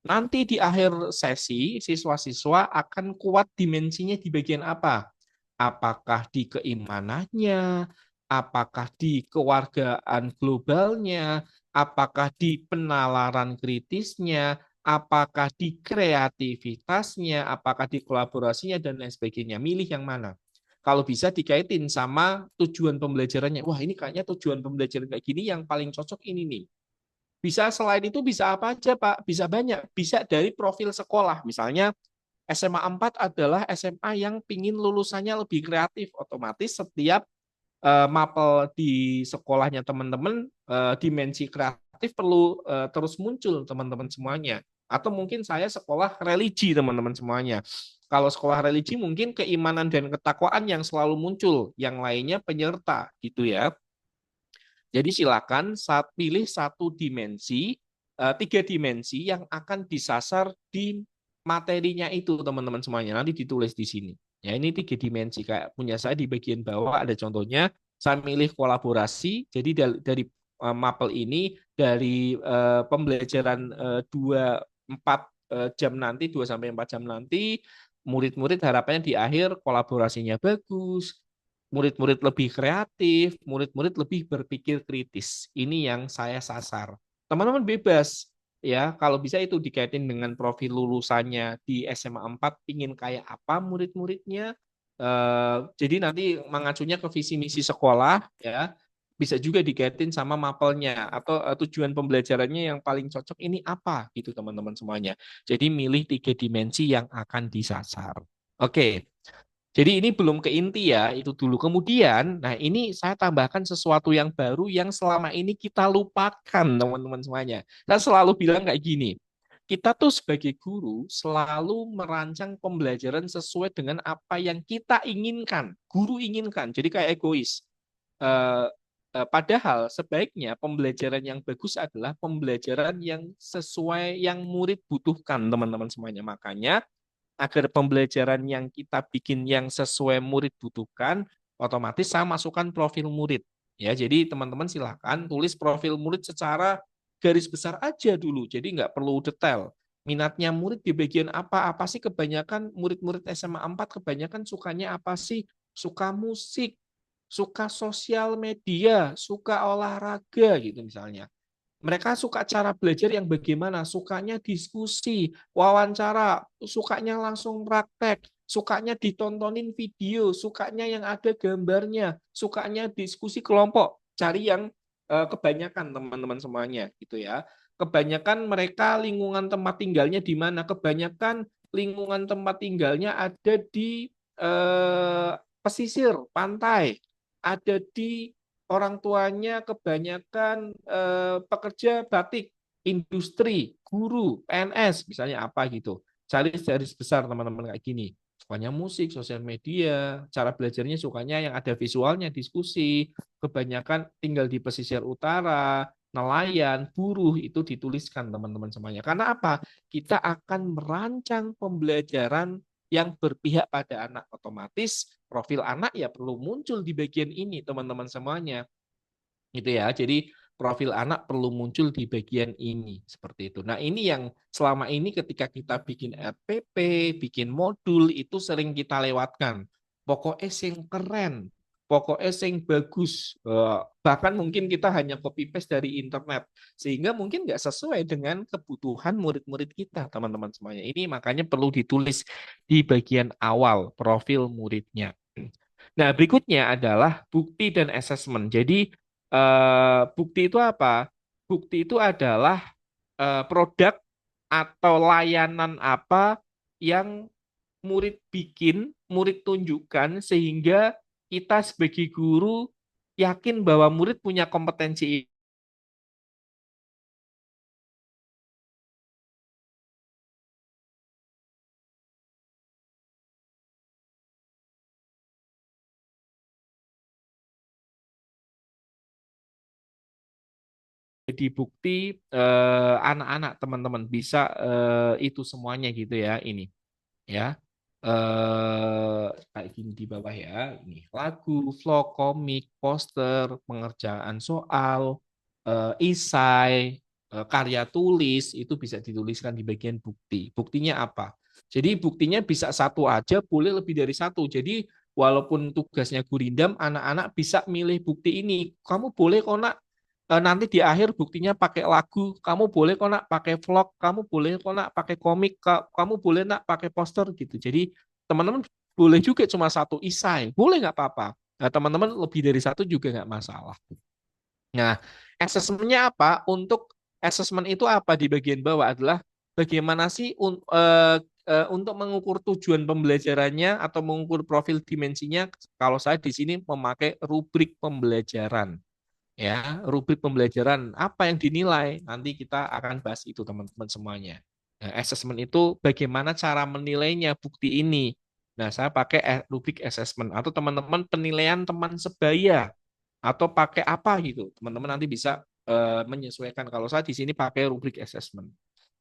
nanti di akhir sesi siswa-siswa akan kuat dimensinya di bagian apa? Apakah di keimanannya, apakah di kewargaan globalnya, apakah di penalaran kritisnya, apakah di kreativitasnya, apakah di kolaborasinya, dan lain sebagainya. Milih yang mana? Kalau bisa dikaitin sama tujuan pembelajarannya. Wah, ini kayaknya tujuan pembelajaran kayak gini yang paling cocok ini nih. Bisa selain itu bisa apa aja, Pak? Bisa banyak. Bisa dari profil sekolah. Misalnya SMA 4 adalah SMA yang pingin lulusannya lebih kreatif. Otomatis setiap mapel di sekolahnya teman-teman, dimensi kreatif perlu terus muncul teman-teman semuanya. Atau mungkin saya sekolah religi teman-teman semuanya. Kalau sekolah religi mungkin keimanan dan ketakwaan yang selalu muncul, yang lainnya penyerta gitu ya. Jadi silakan pilih satu dimensi, tiga dimensi yang akan disasar di materinya itu teman-teman semuanya. Nanti ditulis di sini. Ya ini tiga dimensi kayak punya saya di bagian bawah ada contohnya. Saya milih kolaborasi. Jadi dari mapel ini dari pembelajaran 2-4 jam nanti 2-4 jam nanti murid-murid harapannya di akhir kolaborasinya bagus, murid-murid lebih kreatif, murid-murid lebih berpikir kritis. Ini yang saya sasar. Teman-teman bebas ya, kalau bisa itu dikaitin dengan profil lulusannya di SMA 4 ingin kayak apa murid-muridnya. Jadi nanti mengacunya ke visi misi sekolah ya. Bisa juga dikaitin sama mapelnya atau tujuan pembelajarannya yang paling cocok ini apa gitu teman-teman semuanya. Jadi milih tiga dimensi yang akan disasar. Oke. Jadi ini belum ke inti ya, itu dulu. Kemudian, nah ini saya tambahkan sesuatu yang baru yang selama ini kita lupakan teman-teman semuanya. Saya selalu bilang kayak gini, kita tuh sebagai guru selalu merancang pembelajaran sesuai dengan apa yang kita inginkan, guru inginkan. Jadi kayak egois. Eh, Padahal sebaiknya pembelajaran yang bagus adalah pembelajaran yang sesuai yang murid butuhkan teman-teman semuanya. Makanya agar pembelajaran yang kita bikin yang sesuai murid butuhkan, otomatis saya masukkan profil murid. Ya, jadi teman-teman silakan tulis profil murid secara garis besar aja dulu. Jadi nggak perlu detail. Minatnya murid di bagian apa? Apa sih kebanyakan murid-murid SMA 4 kebanyakan sukanya apa sih? Suka musik, suka sosial media, suka olahraga gitu misalnya. Mereka suka cara belajar yang bagaimana? Sukanya diskusi, wawancara, sukanya langsung praktek, sukanya ditontonin video, sukanya yang ada gambarnya, sukanya diskusi kelompok. Cari yang kebanyakan teman-teman semuanya gitu ya. Kebanyakan mereka lingkungan tempat tinggalnya di mana? Kebanyakan lingkungan tempat tinggalnya ada di pesisir, pantai, ada di orang tuanya kebanyakan pekerja batik, industri, guru, PNS, misalnya apa gitu. Cari garis besar teman-teman kayak gini. Sukanya musik, sosial media, cara belajarnya sukanya yang ada visualnya, diskusi, kebanyakan tinggal di pesisir utara, nelayan, buruh, itu dituliskan teman-teman semuanya. Karena apa? Kita akan merancang pembelajaran yang berpihak pada anak, otomatis profil anak ya perlu muncul di bagian ini teman-teman semuanya gitu ya. Jadi profil anak perlu muncul di bagian ini seperti itu. Nah, ini yang selama ini ketika kita bikin RPP, bikin modul itu sering kita lewatkan. Pokoknya sing keren, pokoknya sing bagus. Bahkan mungkin kita hanya copy paste dari internet sehingga mungkin nggak sesuai dengan kebutuhan murid-murid kita, teman-teman semuanya. Ini makanya perlu ditulis di bagian awal profil muridnya. Nah, berikutnya adalah bukti dan assessment. Jadi bukti itu apa? Bukti itu adalah produk atau layanan apa yang murid bikin, murid tunjukkan sehingga kita sebagai guru yakin bahwa murid punya kompetensi. Jadi bukti anak-anak teman-teman bisa itu semuanya gitu ya ini ya kayak gini di bawah ya ini lagu, vlog, komik, poster, pengerjaan soal, esai, karya tulis itu bisa dituliskan di bagian bukti. Buktinya apa? Jadi buktinya bisa satu aja, boleh lebih dari satu. Jadi walaupun tugasnya gurindam, anak-anak bisa milih bukti ini. Kamu boleh kok nak nanti di akhir buktinya pakai lagu, kamu boleh kok nak pakai vlog, kamu boleh kok nak pakai komik, kamu boleh nak pakai poster gitu. Jadi teman-teman boleh juga cuma satu isai, boleh nggak apa-apa. Nah, teman-teman lebih dari satu juga nggak masalah. Nah, asesmennya apa? Untuk asesmen itu apa di bagian bawah adalah bagaimana sih untuk mengukur tujuan pembelajarannya atau mengukur profil dimensinya. Kalau saya di sini memakai rubrik pembelajaran. Ya, rubrik pembelajaran apa yang dinilai? Nanti kita akan bahas itu teman-teman semuanya. Nah, assessment itu bagaimana cara menilainya bukti ini. Nah, saya pakai rubrik assessment atau teman-teman penilaian teman sebaya atau pakai apa gitu. Teman-teman nanti bisa menyesuaikan. Kalau saya di sini pakai rubrik assessment.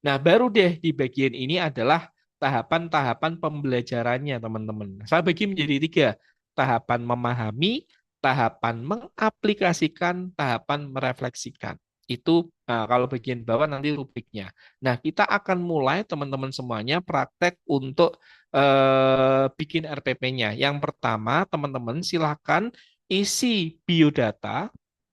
Nah, baru deh di bagian ini adalah tahapan-tahapan pembelajarannya, teman-teman. Saya bagi menjadi tiga. Tahapan memahami, tahapan mengaplikasikan, tahapan merefleksikan. Itu kalau bagian bawah nanti rubriknya. Nah, kita akan mulai teman-teman semuanya praktek untuk bikin RPP-nya. Yang pertama, teman-teman silakan isi biodata.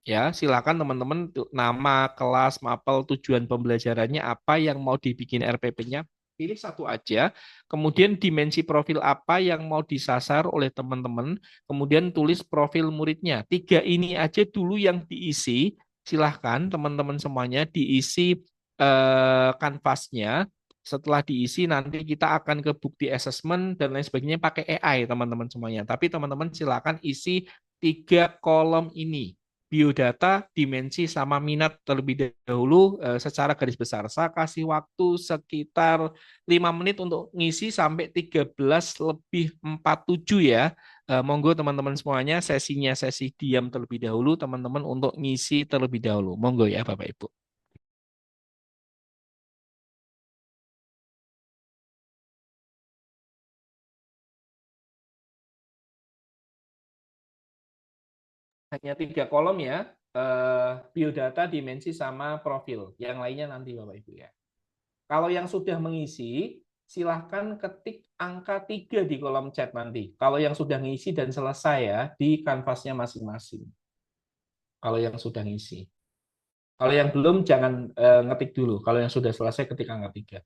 Ya, silakan teman-teman nama, kelas, mapel, tujuan pembelajarannya apa yang mau dibikin RPP-nya. Pilih satu aja, kemudian dimensi profil apa yang mau disasar oleh teman-teman, kemudian tulis profil muridnya. Tiga ini aja dulu yang diisi, silahkan teman-teman semuanya diisi kanvasnya. Setelah diisi nanti kita akan ke bukti assessment dan lain sebagainya pakai AI teman-teman semuanya. Tapi teman-teman silahkan isi tiga kolom ini biodata, dimensi, sama minat terlebih dahulu secara garis besar. Saya kasih waktu sekitar 5 menit untuk ngisi sampai 13 lebih 47 ya. Monggo teman-teman semuanya sesinya sesi diam terlebih dahulu teman-teman untuk ngisi terlebih dahulu. Monggo ya Bapak Ibu. Hanya tiga kolom ya, biodata, dimensi, sama profil. Yang lainnya nanti Bapak Ibu ya. Kalau yang sudah mengisi, silahkan ketik angka 3 di kolom chat nanti. Kalau yang sudah ngisi dan selesai ya, di kanvasnya masing-masing. Kalau yang sudah ngisi. Kalau yang belum, jangan ngetik dulu. Kalau yang sudah selesai, ketik angka 3.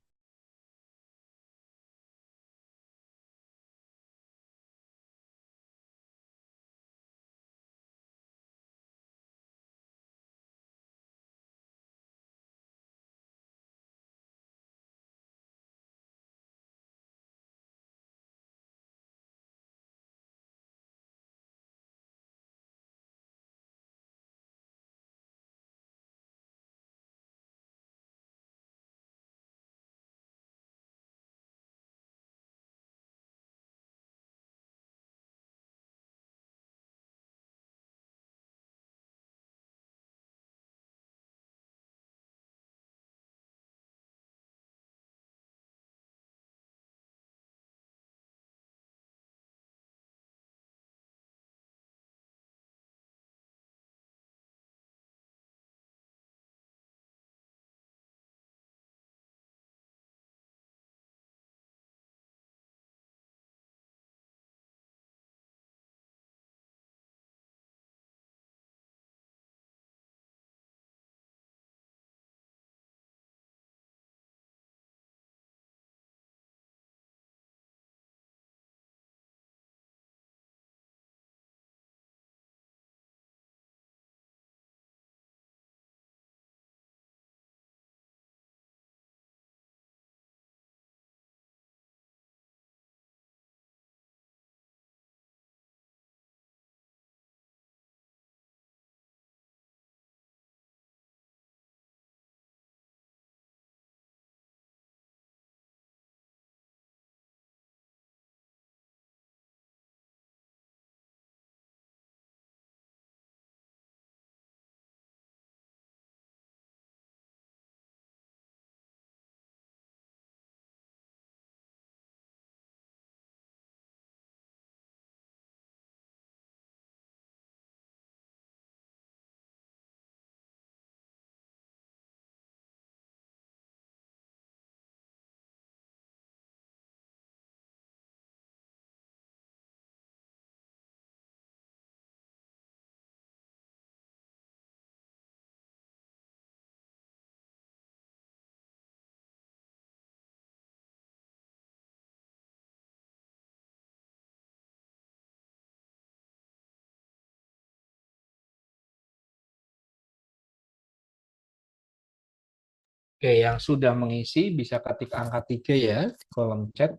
Oke, yang sudah mengisi bisa ketik angka 3 ya, kolom chat.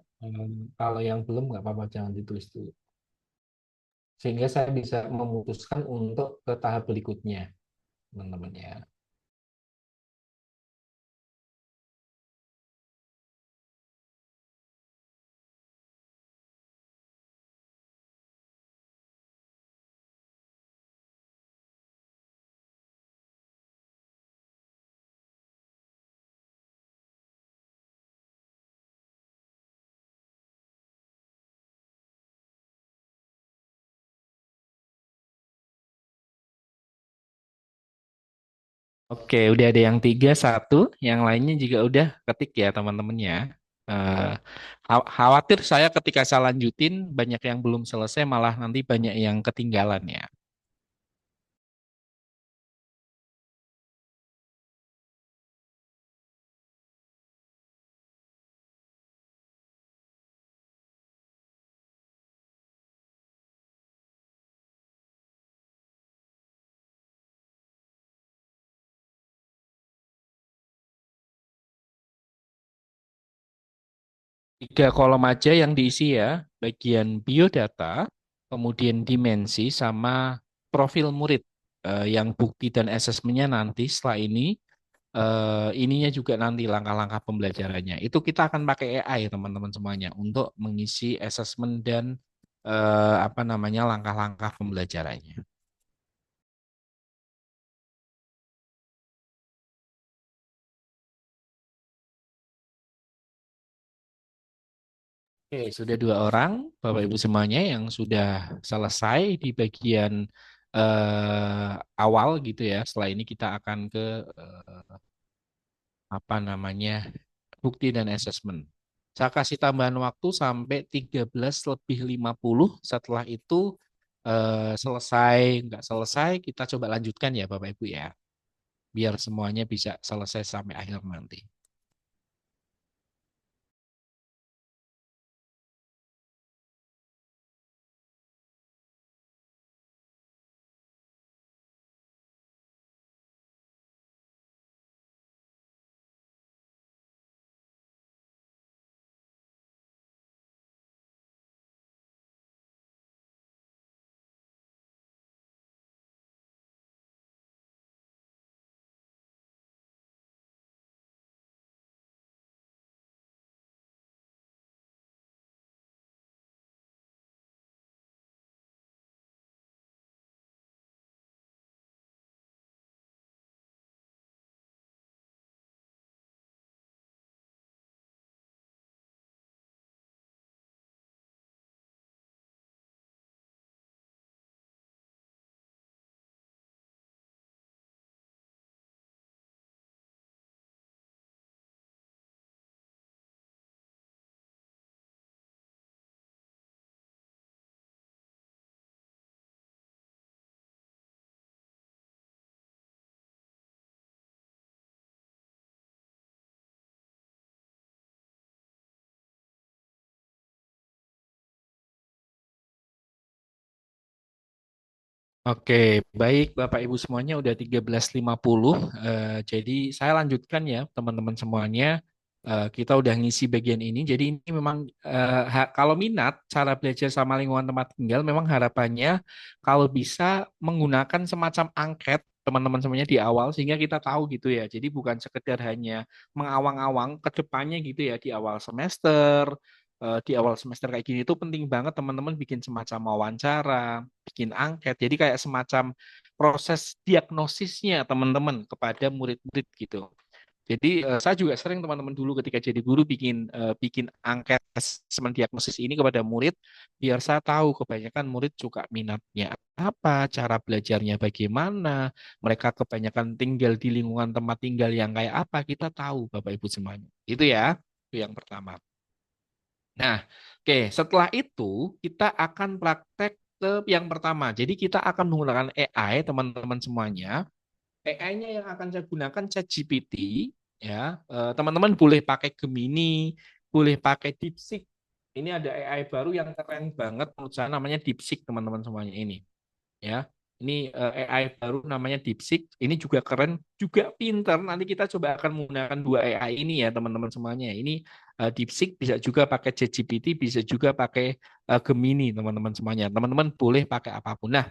Kalau yang belum nggak apa-apa, jangan ditulis dulu. Sehingga saya bisa memutuskan untuk ke tahap berikutnya, teman-teman ya. Oke, udah ada yang 3, 1. Yang lainnya juga udah ketik ya, teman-teman ya. Eh, Khawatir saya ketika saya lanjutin, banyak yang belum selesai, malah nanti banyak yang ketinggalan ya. Tiga kolom aja yang diisi ya, bagian biodata, kemudian dimensi, sama profil murid. Yang bukti dan asesmennya nanti setelah ini, ininya juga nanti langkah-langkah pembelajarannya. Itu kita akan pakai AI teman-teman semuanya untuk mengisi asesmen dan apa namanya langkah-langkah pembelajarannya. Oke, sudah 2 orang, Bapak Ibu semuanya yang sudah selesai di bagian awal gitu ya. Setelah ini kita akan ke apa namanya bukti dan asesmen. Saya kasih tambahan waktu sampai 13 lebih 50. Setelah itu selesai, nggak selesai, kita coba lanjutkan ya Bapak Ibu ya. Biar semuanya bisa selesai sampai akhir nanti. Oke, baik Bapak Ibu semuanya udah 13.50. Jadi saya lanjutkan ya teman-teman semuanya. Kita udah ngisi bagian ini. Jadi ini memang kalau minat cara belajar sama lingkungan tempat tinggal memang harapannya kalau bisa menggunakan semacam angket teman-teman semuanya di awal sehingga kita tahu gitu ya. Jadi bukan sekedar hanya mengawang-awang ke depannya gitu ya di awal semester. Di awal semester kayak gini itu penting banget teman-teman bikin semacam wawancara, bikin angket. Jadi kayak semacam proses diagnosisnya teman-teman kepada murid-murid gitu. Jadi saya juga sering teman-teman dulu ketika jadi guru bikin angket asesmen diagnosis ini kepada murid biar saya tahu kebanyakan murid suka minatnya apa, cara belajarnya bagaimana, mereka kebanyakan tinggal di lingkungan tempat tinggal yang kayak apa, kita tahu Bapak Ibu semuanya. Itu ya, itu yang pertama. Nah, oke, setelah itu kita akan praktek ke yang pertama. Jadi kita akan menggunakan AI, teman-teman semuanya. AI-nya yang akan saya gunakan ChatGPT, ya. Teman-teman boleh pakai Gemini, boleh pakai DeepSeek. Ini ada AI baru yang keren banget menurut saya namanya DeepSeek, teman-teman semuanya ini, ya. Ini AI baru namanya DeepSeek. Ini juga keren, juga pinter. Nanti kita coba akan menggunakan dua AI ini ya teman-teman semuanya. Ini DeepSeek bisa juga pakai ChatGPT, bisa juga pakai Gemini teman-teman semuanya. Teman-teman boleh pakai apapun. Nah,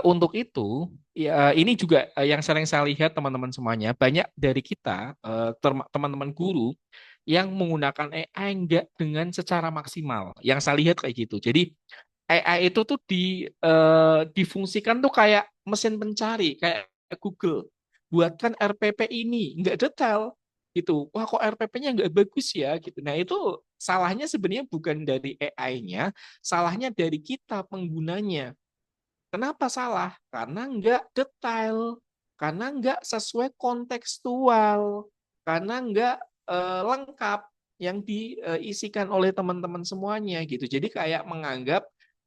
untuk itu, ya, ini juga yang sering saya lihat teman-teman semuanya, banyak dari kita, teman-teman guru, yang menggunakan AI enggak dengan secara maksimal. Yang saya lihat kayak gitu. Jadi AI itu tuh difungsikan tuh kayak mesin pencari, kayak Google. Buatkan RPP ini, nggak detail gitu. Wah, kok RPP-nya nggak bagus ya gitu. Nah, itu salahnya sebenarnya bukan dari AI-nya, salahnya dari kita penggunanya. Kenapa salah? Karena nggak detail, karena nggak sesuai kontekstual, karena nggak lengkap yang diisikan oleh teman-teman semuanya gitu. Jadi kayak menganggap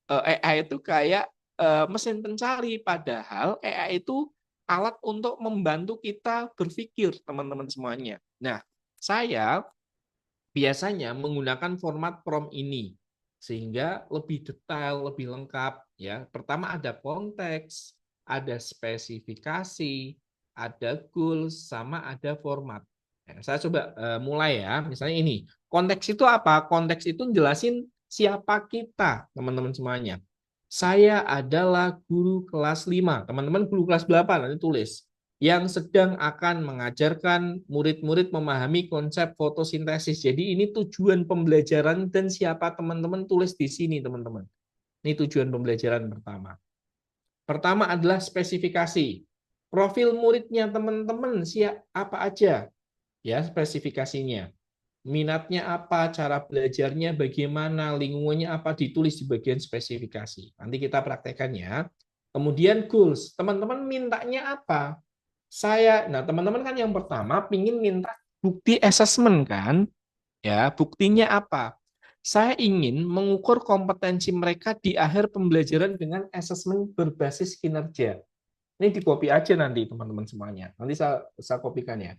AI itu kayak mesin pencari, padahal AI itu alat untuk membantu kita berpikir, teman-teman semuanya. Nah, saya biasanya menggunakan format prompt ini sehingga lebih detail, lebih lengkap ya. Pertama ada konteks, ada spesifikasi, ada goals, sama ada format. Nah, saya coba mulai ya. Misalnya ini, konteks itu apa? Konteks itu jelasin siapa kita, teman-teman semuanya. Saya adalah guru kelas 5. Teman-teman guru kelas berapa? Nanti tulis yang sedang akan mengajarkan murid-murid memahami konsep fotosintesis. Jadi ini tujuan pembelajaran dan siapa teman-teman tulis di sini, teman-teman. Ini tujuan pembelajaran pertama. Pertama adalah spesifikasi. Profil muridnya teman-teman apa aja? Ya, spesifikasinya. Minatnya apa, cara belajarnya bagaimana, lingkungannya apa, ditulis di bagian spesifikasi. Nanti kita praktekkan ya. Kemudian goals. Teman-teman mintanya apa? Nah teman-teman kan yang pertama pingin minta bukti assessment kan, ya buktinya apa? Saya ingin mengukur kompetensi mereka di akhir pembelajaran dengan assessment berbasis kinerja. Ini di copy aja nanti teman-teman semuanya. Nanti saya kopikan ya.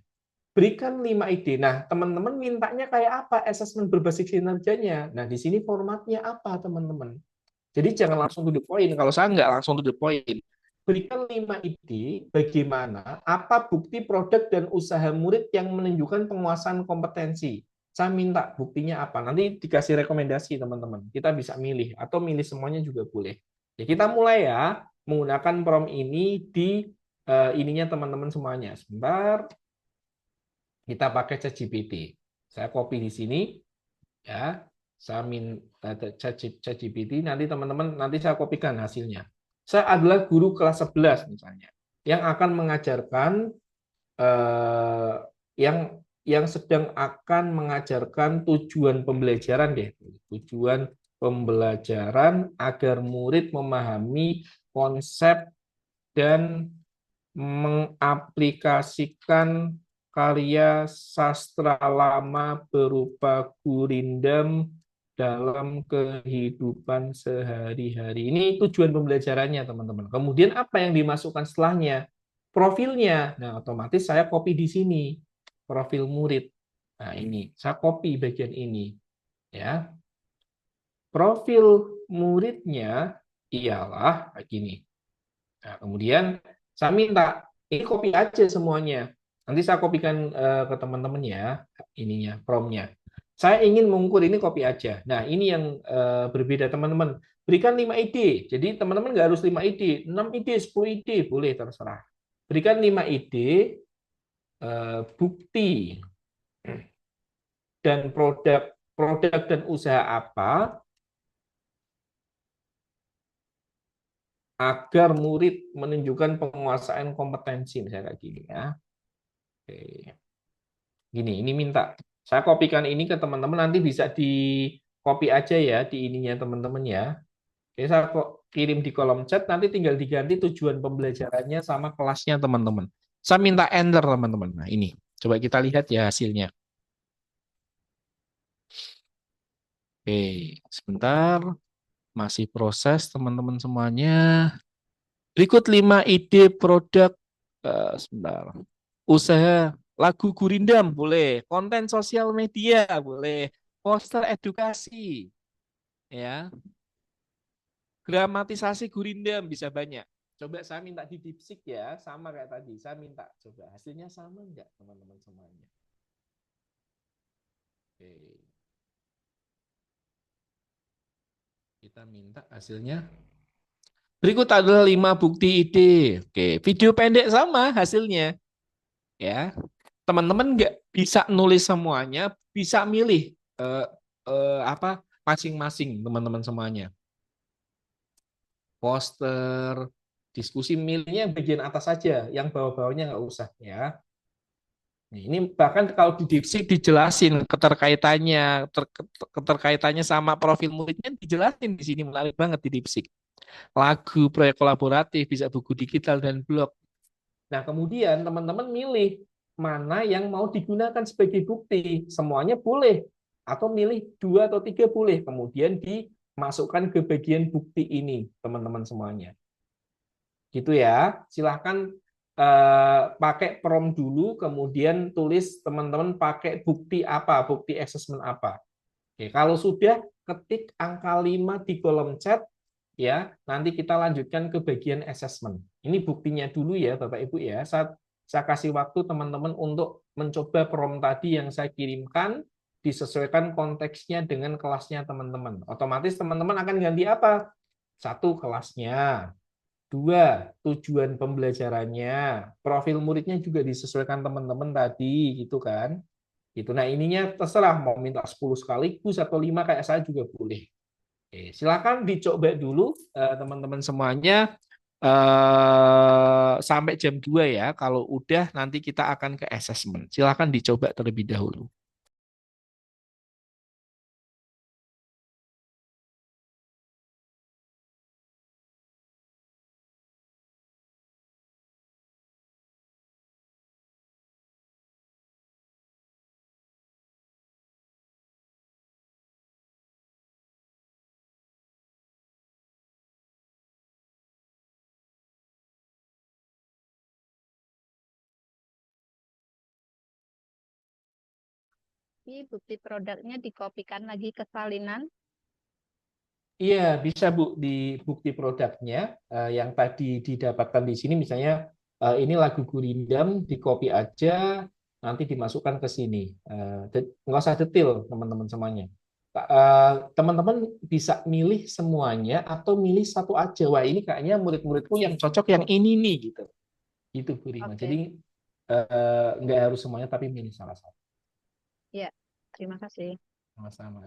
Berikan 5 ide. Nah, teman-teman mintanya kayak apa assessment berbasis kinerjanya? Nah, di sini formatnya apa, teman-teman? Jadi jangan langsung to the point. Kalau saya nggak langsung to the point. Berikan 5 ide bagaimana apa bukti produk dan usaha murid yang menunjukkan penguasaan kompetensi. Saya minta buktinya apa. Nanti dikasih rekomendasi teman-teman. Kita bisa milih atau milih semuanya juga boleh. Ya, kita mulai ya menggunakan prompt ini di ininya teman-teman semuanya. Sebentar. Kita pakai ChatGPT. Saya copy di sini ya. Saya ChatGPT, nanti teman-teman nanti saya kopikan hasilnya. Saya adalah guru kelas 11 misalnya yang akan mengajarkan yang sedang akan mengajarkan tujuan pembelajaran deh. Tujuan pembelajaran agar murid memahami konsep dan mengaplikasikan karya sastra lama berupa gurindam dalam kehidupan sehari-hari. Ini tujuan pembelajarannya, teman-teman. Kemudian apa yang dimasukkan setelahnya? Profilnya. Nah, otomatis saya copy di sini. Profil murid. Nah, ini. Saya copy bagian ini. Ya. Profil muridnya ialah begini. Nah, kemudian saya minta, ini copy aja semuanya. Nanti saya kopikan ke teman-teman ya, ininya, promnya. Saya ingin mengukur ini copy aja. Nah, ini yang berbeda teman-teman. Berikan 5 ide. Jadi teman-teman nggak harus 5 ide, 6 ide, 10 ide, boleh terserah. Berikan 5 ide, bukti dan produk dan usaha apa agar murid menunjukkan penguasaan kompetensi, misalnya kayak gini ya. Oke. Ini minta. Saya kopikan ini ke teman-teman, nanti bisa di copy aja ya di ininya teman-teman ya. Oke, saya kok kirim di kolom chat, nanti tinggal diganti tujuan pembelajarannya sama kelasnya teman-teman. Saya minta enter teman-teman. Nah ini, coba kita lihat ya hasilnya. Oke, sebentar. Masih proses teman-teman semuanya. Berikut 5 ide produk. Sebentar. Usaha lagu gurindam boleh, konten sosial media boleh, poster edukasi, ya, gramatisasi gurindam bisa banyak. Coba saya minta di DeepSeek ya, sama kayak tadi. Saya minta coba hasilnya sama enggak teman-teman semuanya. Oke. Kita minta hasilnya. Berikut adalah 5 bukti ide. Oke, video pendek sama hasilnya. Ya, teman-teman nggak bisa nulis semuanya, bisa milih apa masing-masing teman-teman semuanya. Poster, diskusi, milihnya yang bagian atas saja, yang bawah-bawahnya nggak usah ya. Nih, ini bahkan kalau di DeepSeek dijelasin keterkaitannya sama profil muridnya dijelasin di sini, menarik banget di DeepSeek. Lagu, proyek kolaboratif, bisa buku digital dan blog. Nah, kemudian teman-teman milih mana yang mau digunakan sebagai bukti. Semuanya boleh atau milih 2 atau 3 boleh. Kemudian dimasukkan ke bagian bukti ini, teman-teman semuanya. Gitu ya. Silahkan pakai prompt dulu, kemudian tulis teman-teman pakai bukti apa, bukti assessment apa. Oke, kalau sudah ketik angka 5 di kolom chat, ya nanti kita lanjutkan ke bagian assessment. Ini buktinya dulu ya Bapak Ibu ya. Saya kasih waktu teman-teman untuk mencoba prompt tadi yang saya kirimkan, disesuaikan konteksnya dengan kelasnya teman-teman. Otomatis teman-teman akan ganti apa? 1, kelasnya. 2, tujuan pembelajarannya, profil muridnya juga disesuaikan teman-teman tadi, gitu kan. Gitu. Nah, ininya terserah mau minta 10 sekaligus atau 5 kayak saya juga boleh. Oke, silakan dicoba dulu teman-teman semuanya sampai jam 2 ya. Kalau udah nanti kita akan ke assessment. Silakan dicoba terlebih dahulu. Ini bukti produknya dikopikan lagi ke salinan. Iya, bisa Bu di bukti produknya yang tadi didapatkan di sini misalnya ini lagu Gurindam di copy aja nanti dimasukkan ke sini. Nggak usah detail teman-teman semuanya. Teman-teman bisa milih semuanya atau milih satu aja. Wah, ini kayaknya murid-muridku yang cocok yang ini nih gitu. Gitu Bu Rima. Oke. Jadi nggak harus semuanya tapi milih salah satu. Ya, terima kasih. Sama-sama.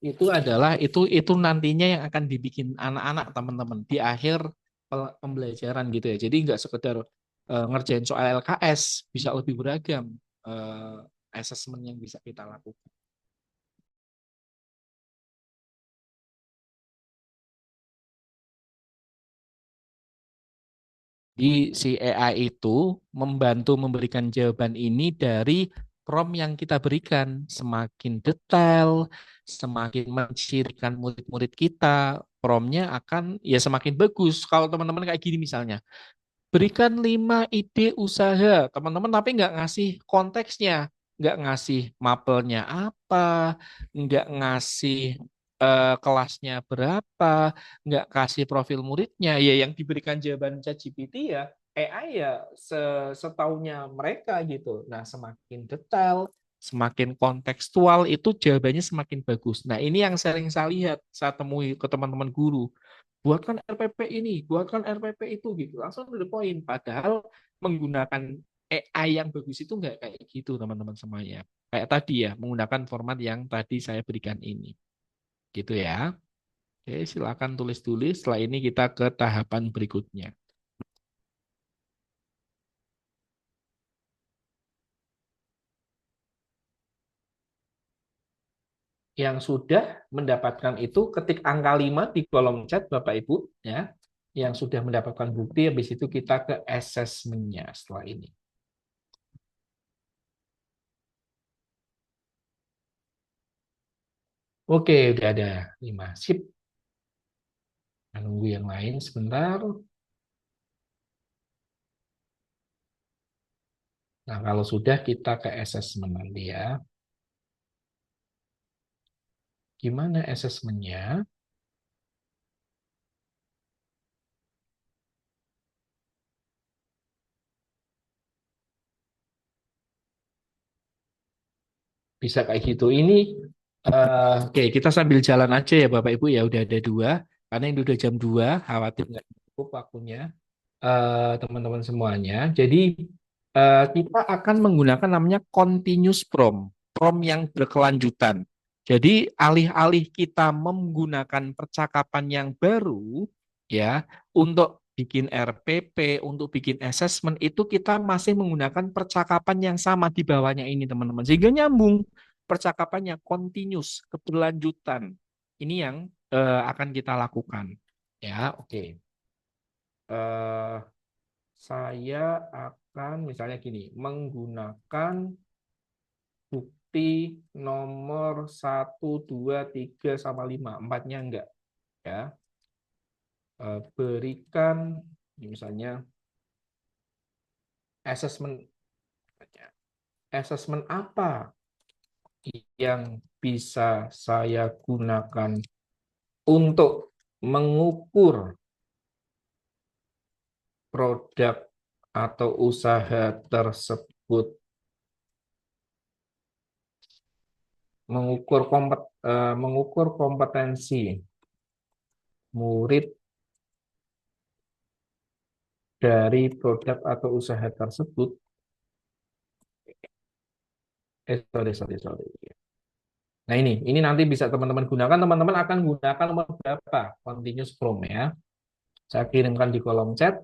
Itu nantinya yang akan dibikin anak-anak teman-teman di akhir pembelajaran gitu ya. Jadi nggak sekedar ngerjain soal LKS, bisa lebih beragam assessment yang bisa kita lakukan. Di si AI itu membantu memberikan jawaban ini dari prompt yang kita berikan. Semakin detail, semakin mencirikan murid-murid kita, promptnya akan ya semakin bagus. Kalau teman-teman kayak gini misalnya, berikan 5 ide usaha, teman-teman tapi nggak ngasih konteksnya, nggak ngasih mapelnya apa, nggak ngasih kelasnya berapa, nggak kasih profil muridnya, ya yang diberikan jawaban ChatGPT ya AI ya setaunya mereka gitu. Nah, semakin detail, semakin kontekstual itu jawabannya semakin bagus. Nah, ini yang sering saya lihat, saya temui ke teman-teman guru. Buatkan RPP ini, buatkan RPP itu gitu. Langsung to the point. Padahal menggunakan AI yang bagus itu nggak kayak gitu teman-teman semuanya. Kayak tadi ya, menggunakan format yang tadi saya berikan ini. Gitu ya. Oke, silakan tulis-tulis. Setelah ini kita ke tahapan berikutnya. Yang sudah mendapatkan itu ketik angka 5 di kolom chat Bapak Ibu ya. Yang sudah mendapatkan bukti habis itu kita ke assessment-nya setelah ini. Oke, udah ada 5. Sip. Nunggu yang lain sebentar. Nah, kalau sudah kita ke assessment nanti ya. Gimana assessmentnya? Bisa kayak gitu. Ini oke, kita sambil jalan aja ya Bapak Ibu ya. Udah ada 2. Karena ini udah jam 2. Khawatir nggak cukup waktunya teman-teman semuanya. Jadi kita akan menggunakan namanya continuous prompt. Prompt yang berkelanjutan. Jadi alih-alih kita menggunakan percakapan yang baru ya untuk bikin RPP, untuk bikin assessment itu kita masih menggunakan percakapan yang sama di bawahnya ini teman-teman. Sehingga nyambung percakapannya continuous, keberlanjutan. Ini yang akan kita lakukan. Ya, oke. Eh, saya akan misalnya gini, menggunakan bukti nomor 1, 2, 3, sama 5. Empatnya enggak. Ya. Berikan misalnya assessment apa yang bisa saya gunakan untuk mengukur produk atau usaha tersebut, mengukur kompetensi murid dari produk atau usaha tersebut. Sorry. Nah ini nanti bisa teman-teman gunakan. Teman-teman akan gunakan nomor berapa? Continuous prompt ya. Saya kirimkan di kolom chat.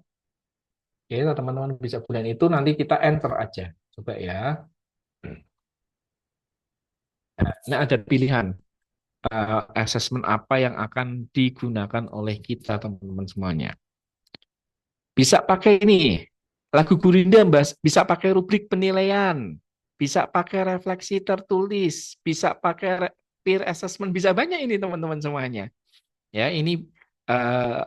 Oke, teman-teman bisa gunakan itu. Nanti kita enter aja. Coba ya. Nah, ada pilihan assessment apa yang akan digunakan oleh kita teman-teman semuanya. Bisa pakai ini, lagu Gurinda, Mbak. Bisa pakai rubrik penilaian. Bisa pakai refleksi tertulis. Bisa pakai peer assessment. Bisa banyak ini teman-teman semuanya. Ya, ini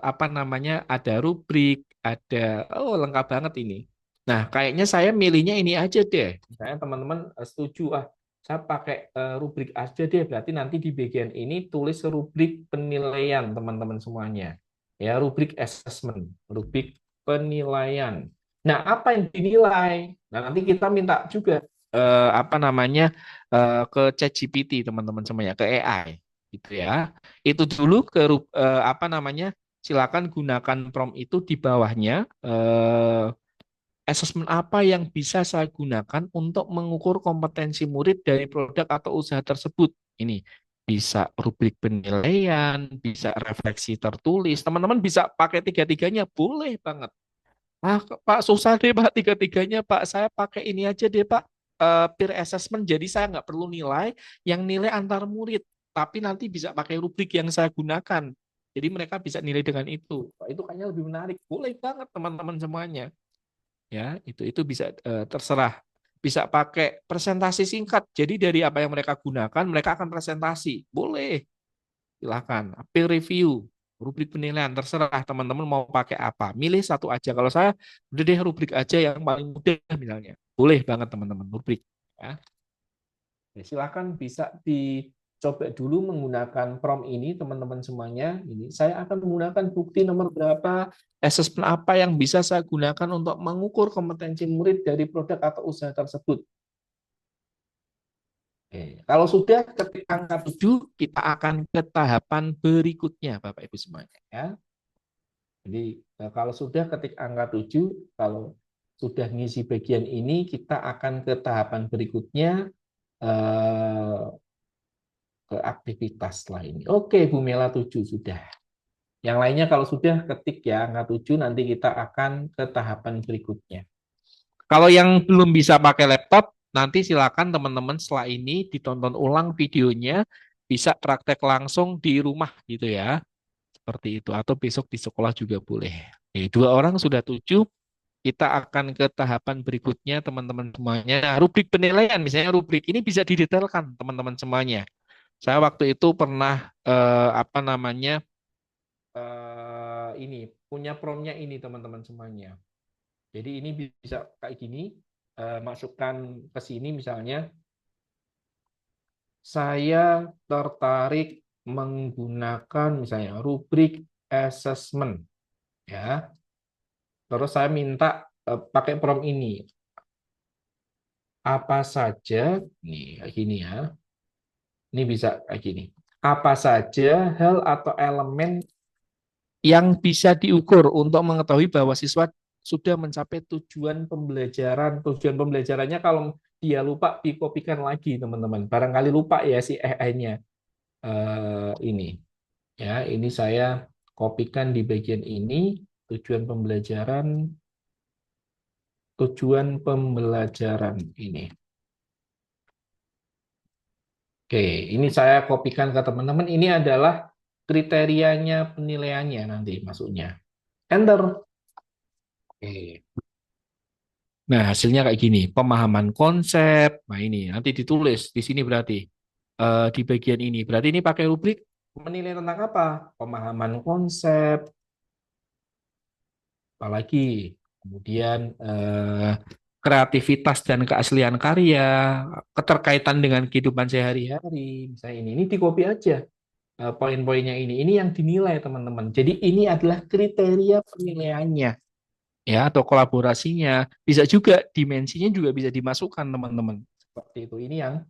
apa namanya? Ada rubrik, ada lengkap banget ini. Nah, kayaknya saya milihnya ini aja deh. Misalnya teman-teman setuju, saya pakai rubrik aja deh. Berarti nanti di bagian ini tulis rubrik penilaian teman-teman semuanya. Ya, rubrik assessment, rubrik penilaian. Nah, apa yang dinilai? Nah, nanti kita minta juga apa namanya ke ChatGPT teman-teman semuanya, ke AI, gitu ya. Itu dulu ke apa namanya? Silakan gunakan prompt itu di bawahnya. Assessment apa yang bisa saya gunakan untuk mengukur kompetensi murid dari produk atau usaha tersebut? Ini bisa rubrik penilaian, bisa refleksi tertulis. Teman-teman bisa pakai tiga-tiganya, boleh banget. Pak, susah deh Pak tiga-tiganya Pak. Saya pakai ini aja deh Pak. Peer assessment, jadi saya nggak perlu nilai, yang nilai antar murid. Tapi nanti bisa pakai rubrik yang saya gunakan. Jadi mereka bisa nilai dengan itu. Itu kayaknya lebih menarik. Boleh banget teman-teman semuanya. Ya, itu bisa terserah. Bisa pakai presentasi singkat. Jadi dari apa yang mereka gunakan, mereka akan presentasi. Boleh. Silakan. Peer review, rubrik penilaian, terserah teman-teman mau pakai apa. Milih satu aja. Kalau saya udah deh rubrik aja yang paling mudah misalnya. Boleh banget teman-teman rubrik. Ya. Silakan bisa dicoba dulu menggunakan prompt ini teman-teman semuanya. Ini saya akan menggunakan bukti nomor berapa, assessment apa yang bisa saya gunakan untuk mengukur kompetensi murid dari produk atau usaha tersebut. Oke. Kalau sudah ketik angka 7, kita akan ke tahapan berikutnya Bapak Ibu semuanya ya. Jadi kalau sudah ketik angka 7, kalau sudah ngisi bagian ini, kita akan ke tahapan berikutnya, ke aktivitas lain. Oke, Bu Mela 7 sudah. Yang lainnya kalau sudah ketik ya angka 7, nanti kita akan ke tahapan berikutnya. Kalau yang belum bisa pakai laptop, nanti silakan teman-teman setelah ini ditonton ulang videonya, bisa praktek langsung di rumah gitu ya. Seperti itu. Atau besok di sekolah juga boleh. Oke, 2 orang sudah 7. Kita akan ke tahapan berikutnya teman-teman semuanya. Nah, rubrik penilaian, misalnya rubrik ini bisa didetailkan teman-teman semuanya. Saya waktu itu pernah ini punya promnya ini teman-teman semuanya. Jadi ini bisa kayak gini, masukkan ke sini misalnya, saya tertarik menggunakan misalnya rubrik assessment, ya. Terus saya minta pakai prompt ini, apa saja, nih kayak gini ya. Ini bisa kayak gini. Apa saja hal atau elemen yang bisa diukur untuk mengetahui bahwa siswa sudah mencapai tujuan pembelajaran. Tujuan pembelajarannya kalau dia lupa, dikopikan lagi, teman-teman. Barangkali lupa ya si AI-nya. Ini. Ya, ini saya kopikan di bagian ini, tujuan pembelajaran ini. Oke, ini saya kopikan ke teman-teman. Ini adalah kriterianya penilaiannya nanti masuknya. Enter. Oke. Nah, hasilnya kayak gini. Pemahaman konsep. Nah, ini nanti ditulis di sini berarti di bagian ini. Berarti ini pakai rubrik menilai tentang apa? Pemahaman konsep, apalagi kemudian kreativitas dan keaslian karya, keterkaitan dengan kehidupan sehari-hari. Misalnya ini di copy aja poin-poinnya ini. Ini yang dinilai teman-teman. Jadi ini adalah kriteria penilaiannya, ya, atau kolaborasinya. Bisa juga dimensinya juga bisa dimasukkan teman-teman. Seperti itu. Ini yang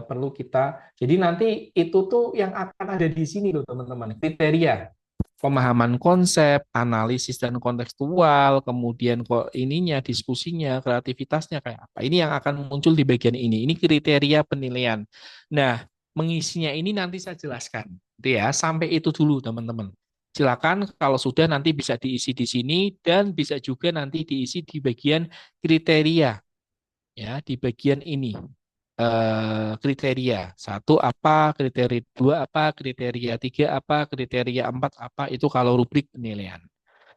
perlu kita. Jadi nanti itu tuh yang akan ada di sini loh teman-teman. Kriteria pemahaman konsep, analisis dan kontekstual, kemudian kok ininya, diskusinya, kreativitasnya kayak apa. Ini yang akan muncul di bagian ini. Ini kriteria penilaian. Nah, mengisinya ini nanti saya jelaskan. Gitu ya, sampai itu dulu teman-teman. Silakan kalau sudah nanti bisa diisi di sini dan bisa juga nanti diisi di bagian kriteria, ya, di bagian ini. Kriteria satu apa, kriteria dua apa, kriteria tiga apa, kriteria empat apa, itu kalau rubrik penilaian.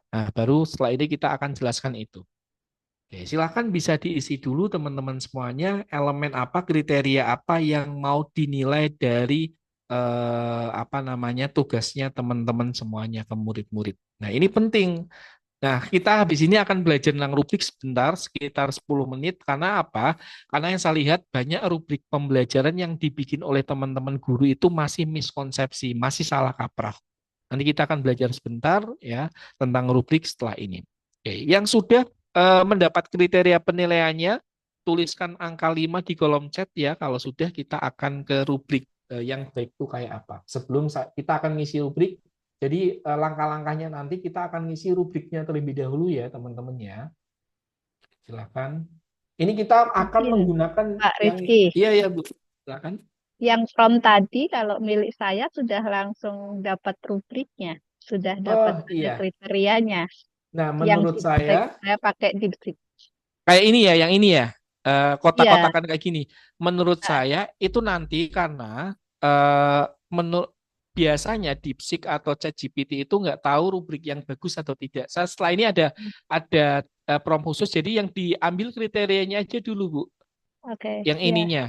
Nah, baru setelah ini kita akan jelaskan itu. Oke, silakan bisa diisi dulu teman-teman semuanya, elemen apa, kriteria apa yang mau dinilai dari tugasnya teman-teman semuanya ke murid-murid. Nah, ini penting. Nah, kita habis ini akan belajar tentang rubrik sebentar, sekitar 10 menit. Karena apa? Karena yang saya lihat banyak rubrik pembelajaran yang dibikin oleh teman-teman guru itu masih miskonsepsi, masih salah kaprah. Nanti kita akan belajar sebentar ya tentang rubrik setelah ini. Oke, yang sudah mendapat kriteria penilaiannya, tuliskan angka 5 di kolom chat ya. Kalau sudah, kita akan ke rubrik yang baik itu kayak apa. Sebelum kita akan ngisi rubrik, jadi langkah-langkahnya nanti kita akan ngisi rubriknya terlebih dahulu ya teman-teman ya. Silakan. Ini kita akan Mungkin menggunakan Pak yang Rizky, iya Bu. Silakan. yang from tadi kalau milik saya sudah langsung dapat rubriknya, sudah dapat Oh iya. kriterianya. Nah, Yang menurut saya saya pakai di script. kayak ini ya, yang ini ya, Iya, kotak-kotakan kayak gini. Menurut ah, saya itu nanti karena menurut biasanya DeepSeek atau ChatGPT itu nggak tahu rubrik yang bagus atau tidak. Setelah ini ada prompt khusus, jadi yang diambil kriterianya aja dulu Bu. oke, Yang ya, ininya,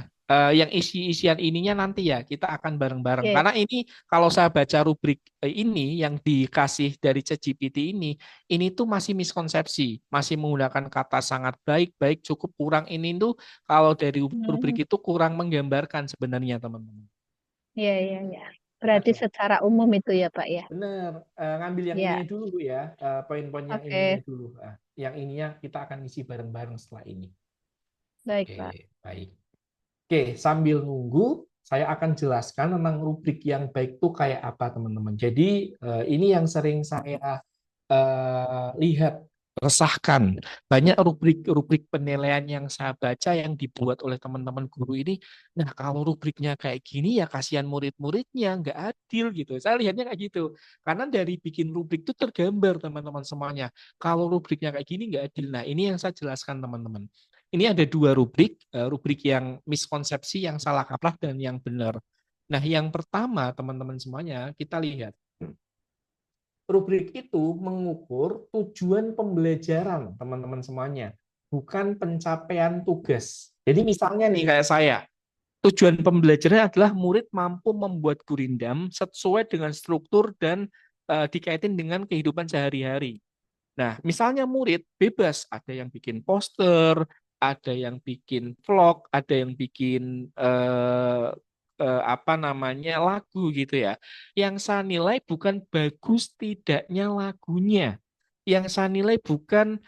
yang isi-isian ininya nanti ya kita akan bareng-bareng. oke. Karena ini kalau saya baca rubrik ini yang dikasih dari ChatGPT ini tuh masih miskonsepsi, masih menggunakan kata sangat baik, baik, cukup, kurang. Ini tuh kalau dari rubrik itu kurang menggambarkan sebenarnya teman-teman. Ya, ya, ya. Berarti Oke. secara umum itu ya Pak ya. Benar, ngambil yang Ya, ininya dulu Bu ya, poin-poin yang ininya oke, dulu. Yang ininya kita akan isi bareng-bareng setelah ini. baik Pak. Oke, baik. Oke, sambil nunggu, saya akan jelaskan tentang rubrik yang baik itu kayak apa, teman-teman. Jadi, ini yang sering saya lihat, resahkan. Banyak rubrik-rubrik penilaian yang saya baca yang dibuat oleh teman-teman guru ini. Nah, kalau rubriknya kayak gini, ya kasihan murid-muridnya, nggak adil gitu. Saya lihatnya kayak gitu. Karena dari bikin rubrik itu tergambar, teman-teman semuanya. Kalau rubriknya kayak gini, nggak adil. Nah, ini yang saya jelaskan, teman-teman. Ini ada dua rubrik, rubrik yang miskonsepsi, yang salah kaprah, dan yang benar. Nah, yang pertama, teman-teman semuanya, kita lihat. Rubrik itu mengukur tujuan pembelajaran, teman-teman semuanya, bukan pencapaian tugas. Jadi misalnya nih kayak saya, tujuan pembelajaran adalah murid mampu membuat gurindam sesuai dengan struktur dan dikaitin dengan kehidupan sehari-hari. Nah, misalnya murid bebas, ada yang bikin poster, ada yang bikin vlog, ada yang bikin apa namanya lagu gitu ya. Yang saya nilai bukan bagus tidaknya lagunya. Yang saya nilai bukan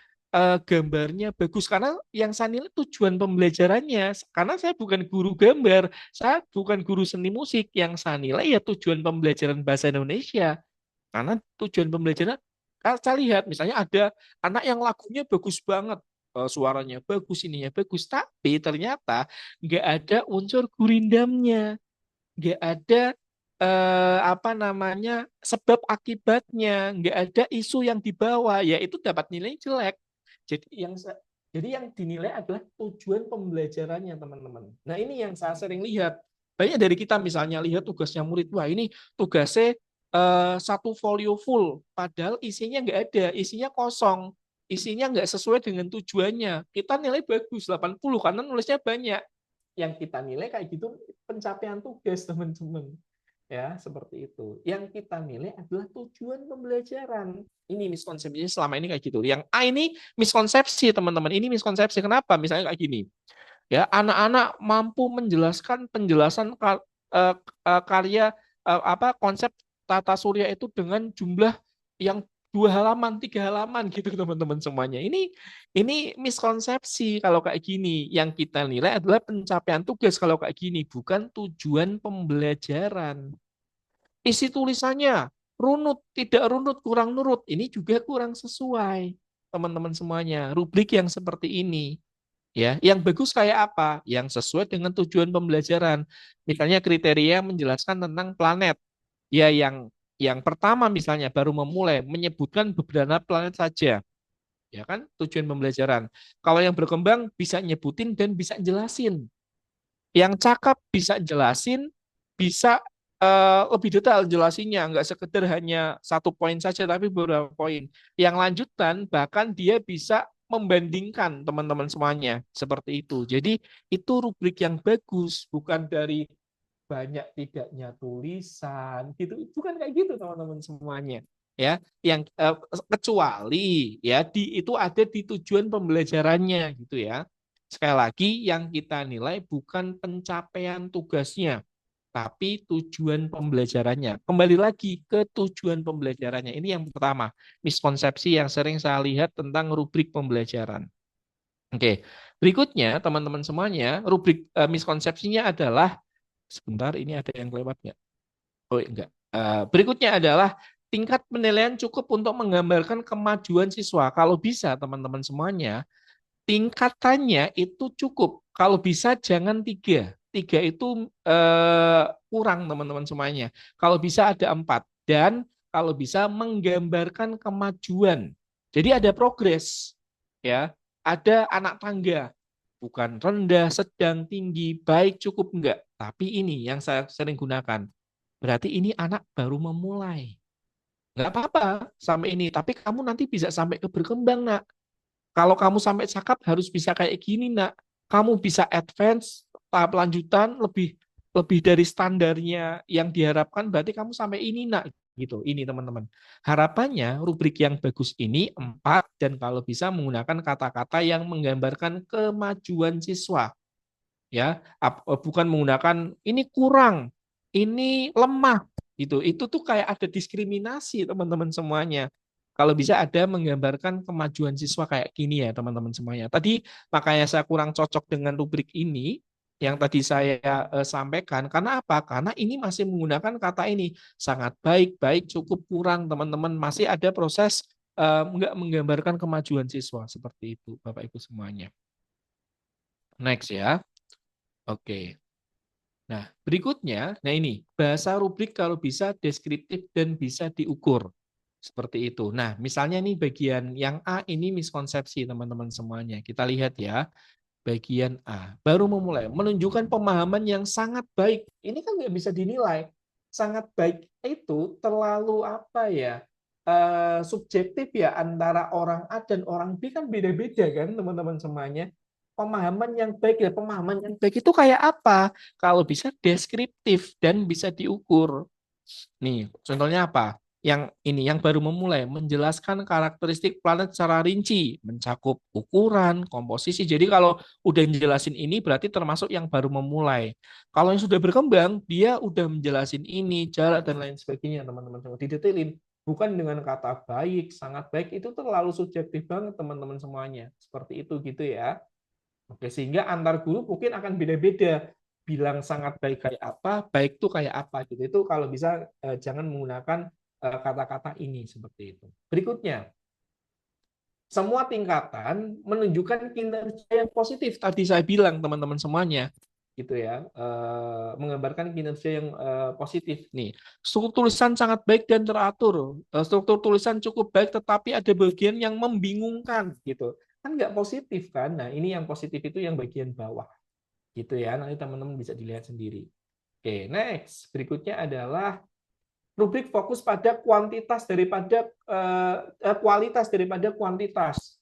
gambarnya bagus, karena yang saya nilai tujuan pembelajarannya. Karena saya bukan guru gambar, saya bukan guru seni musik. Yang saya nilai ya tujuan pembelajaran bahasa Indonesia. Karena tujuan pembelajaran, saya lihat misalnya ada anak yang lagunya bagus banget, suaranya bagus, ininya bagus, tapi ternyata nggak ada unsur gurindamnya, nggak ada apa namanya sebab akibatnya, nggak ada isu yang dibawa, ya itu dapat nilai jelek. Jadi yang dinilai adalah tujuan pembelajarannya, teman-teman. Nah, ini yang saya sering lihat. Banyak dari kita misalnya lihat tugasnya murid, wah ini tugasnya satu folio full, padahal isinya nggak ada, isinya kosong, isinya nggak sesuai dengan tujuannya. Kita nilai bagus 80 karena nulisnya banyak. Yang kita nilai kayak gitu pencapaian tugas, teman-teman. Ya, seperti itu. Yang kita nilai adalah tujuan pembelajaran. Ini miskonsepsinya selama ini kayak gitu. Yang A ini miskonsepsi, teman-teman. Ini miskonsepsi. Kenapa? Misalnya kayak gini. Ya, anak-anak mampu menjelaskan penjelasan karya apa konsep tata surya itu dengan jumlah yang 2 halaman, 3 halaman gitu, teman-teman semuanya. Ini miskonsepsi kalau kayak gini. Yang kita nilai adalah pencapaian tugas kalau kayak gini, bukan tujuan pembelajaran. Isi tulisannya runut, tidak runut, kurang nurut. Ini juga kurang sesuai, teman-teman semuanya. Rubrik yang seperti ini. Ya, yang bagus kayak apa? Yang sesuai dengan tujuan pembelajaran. Misalnya kriteria menjelaskan tentang planet. Ya, yang pertama misalnya baru memulai menyebutkan beberapa planet saja. Ya kan? Tujuan pembelajaran. Kalau yang berkembang bisa nyebutin dan bisa jelasin. Yang cakep bisa jelasin, bisa lebih detail jelasinnya, nggak sekedar hanya 1 poin saja, tapi beberapa poin. Yang lanjutan, bahkan dia bisa membandingkan teman-teman semuanya, seperti itu. Jadi itu rubrik yang bagus, bukan dari banyak tidaknya tulisan, gitu. Bukan kayak gitu, teman-teman semuanya. Ya, yang kecuali ya itu ada di tujuan pembelajarannya gitu ya. Sekali lagi, yang kita nilai bukan pencapaian tugasnya, tapi tujuan pembelajarannya. Kembali lagi ke tujuan pembelajarannya. Ini yang pertama, miskonsepsi yang sering saya lihat tentang rubrik pembelajaran. Oke, berikutnya teman-teman semuanya, rubrik miskonsepsinya adalah, sebentar, ini ada yang lewat nggak? Oh enggak. Berikutnya adalah tingkat penilaian cukup untuk menggambarkan kemajuan siswa. Kalau bisa teman-teman semuanya, tingkatannya itu cukup. Kalau bisa jangan 3. 3 itu kurang, teman-teman semuanya. Kalau bisa ada 4. Dan kalau bisa menggambarkan kemajuan. Jadi ada progres. Ya, ada anak tangga. Bukan rendah, sedang, tinggi, baik, cukup, enggak. Tapi ini yang saya sering gunakan. Berarti ini anak baru memulai. Enggak apa-apa sampai ini. Tapi kamu nanti bisa sampai ke berkembang, nak. Kalau kamu sampai cakap harus bisa kayak gini, nak. Kamu bisa advance, tahap lanjutan lebih lebih dari standarnya yang diharapkan, berarti kamu sampai ini, nak. Gitu. Ini teman-teman. Harapannya rubrik yang bagus ini 4 dan kalau bisa menggunakan kata-kata yang menggambarkan kemajuan siswa. Ya, bukan menggunakan ini kurang, ini lemah gitu. Itu tuh kayak ada diskriminasi, teman-teman semuanya. Kalau bisa ada menggambarkan kemajuan siswa kayak gini ya, teman-teman semuanya. Tadi makanya saya kurang cocok dengan rubrik ini yang tadi saya sampaikan. Karena apa? Karena ini masih menggunakan kata ini sangat baik, baik, cukup, kurang, teman-teman. Masih ada proses nggak menggambarkan kemajuan siswa seperti itu, Bapak Ibu semuanya. Next ya. Oke. Nah, berikutnya, nah ini, bahasa rubrik kalau bisa deskriptif dan bisa diukur. Seperti itu. Nah, misalnya nih bagian yang A ini miskonsepsi, teman-teman semuanya. Kita lihat ya, bagian A. Baru memulai, menunjukkan pemahaman yang sangat baik. Ini kan nggak bisa dinilai. Sangat baik itu terlalu apa ya, subjektif ya, antara orang A dan orang B kan beda-beda kan, teman-teman semuanya. pemahaman yang baik ya. Pemahaman yang baik itu kayak apa? Kalau bisa deskriptif dan bisa diukur. Nih, contohnya apa? Yang ini yang baru memulai menjelaskan karakteristik planet secara rinci, mencakup ukuran, komposisi. Jadi kalau udah menjelasin ini berarti termasuk yang baru memulai. Kalau yang sudah berkembang, dia udah menjelasin ini, jarak dan lain sebagainya, teman-teman semua didetailin. Bukan dengan kata baik, sangat baik itu terlalu subjektif banget teman-teman semuanya. Seperti itu gitu ya. Oke, sehingga antar guru mungkin akan beda-beda. Bilang sangat baik kayak apa, baik itu kayak apa gitu. Itu kalau bisa jangan menggunakan kata-kata ini seperti itu. Berikutnya, semua tingkatan menunjukkan kinerja yang positif. Tadi saya bilang teman-teman semuanya, gitu ya, menggambarkan kinerja yang positif. Nih, struktur tulisan sangat baik dan teratur. Struktur tulisan cukup baik, tetapi ada bagian yang membingungkan, gitu. Kan nggak positif kan? Nah, ini yang positif itu yang bagian bawah, gitu ya. Nanti teman-teman bisa dilihat sendiri. Oke, next. Berikutnya adalah rubrik fokus pada kualitas daripada kuantitas.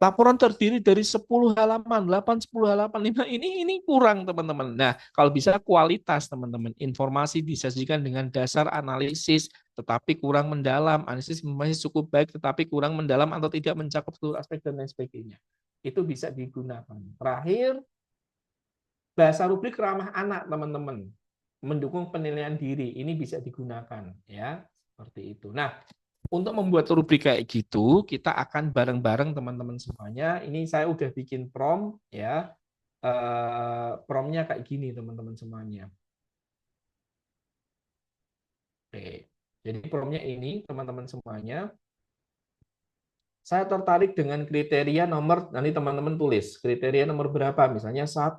Laporan terdiri dari 10 halaman, 8, 10 halaman, 5. Ini kurang, teman-teman. Nah, kalau bisa kualitas, teman-teman. Informasi disajikan dengan dasar analisis, tetapi kurang mendalam. Analisis informasi cukup baik, tetapi kurang mendalam atau tidak mencakup seluruh aspek dan lain sebagainya. Itu bisa digunakan. Terakhir, bahasa rubrik ramah anak, teman-teman. Mendukung penilaian diri. Ini bisa digunakan, ya. Seperti itu. Nah, untuk membuat rubrik kayak gitu, kita akan bareng-bareng teman-teman semuanya. Ini saya udah bikin prompt ya. Prompt-nya kayak gini teman-teman semuanya. Oke. Jadi prompt-nya ini teman-teman semuanya. Saya tertarik dengan kriteria nomor, nanti teman-teman tulis. Kriteria nomor berapa? Misalnya 1.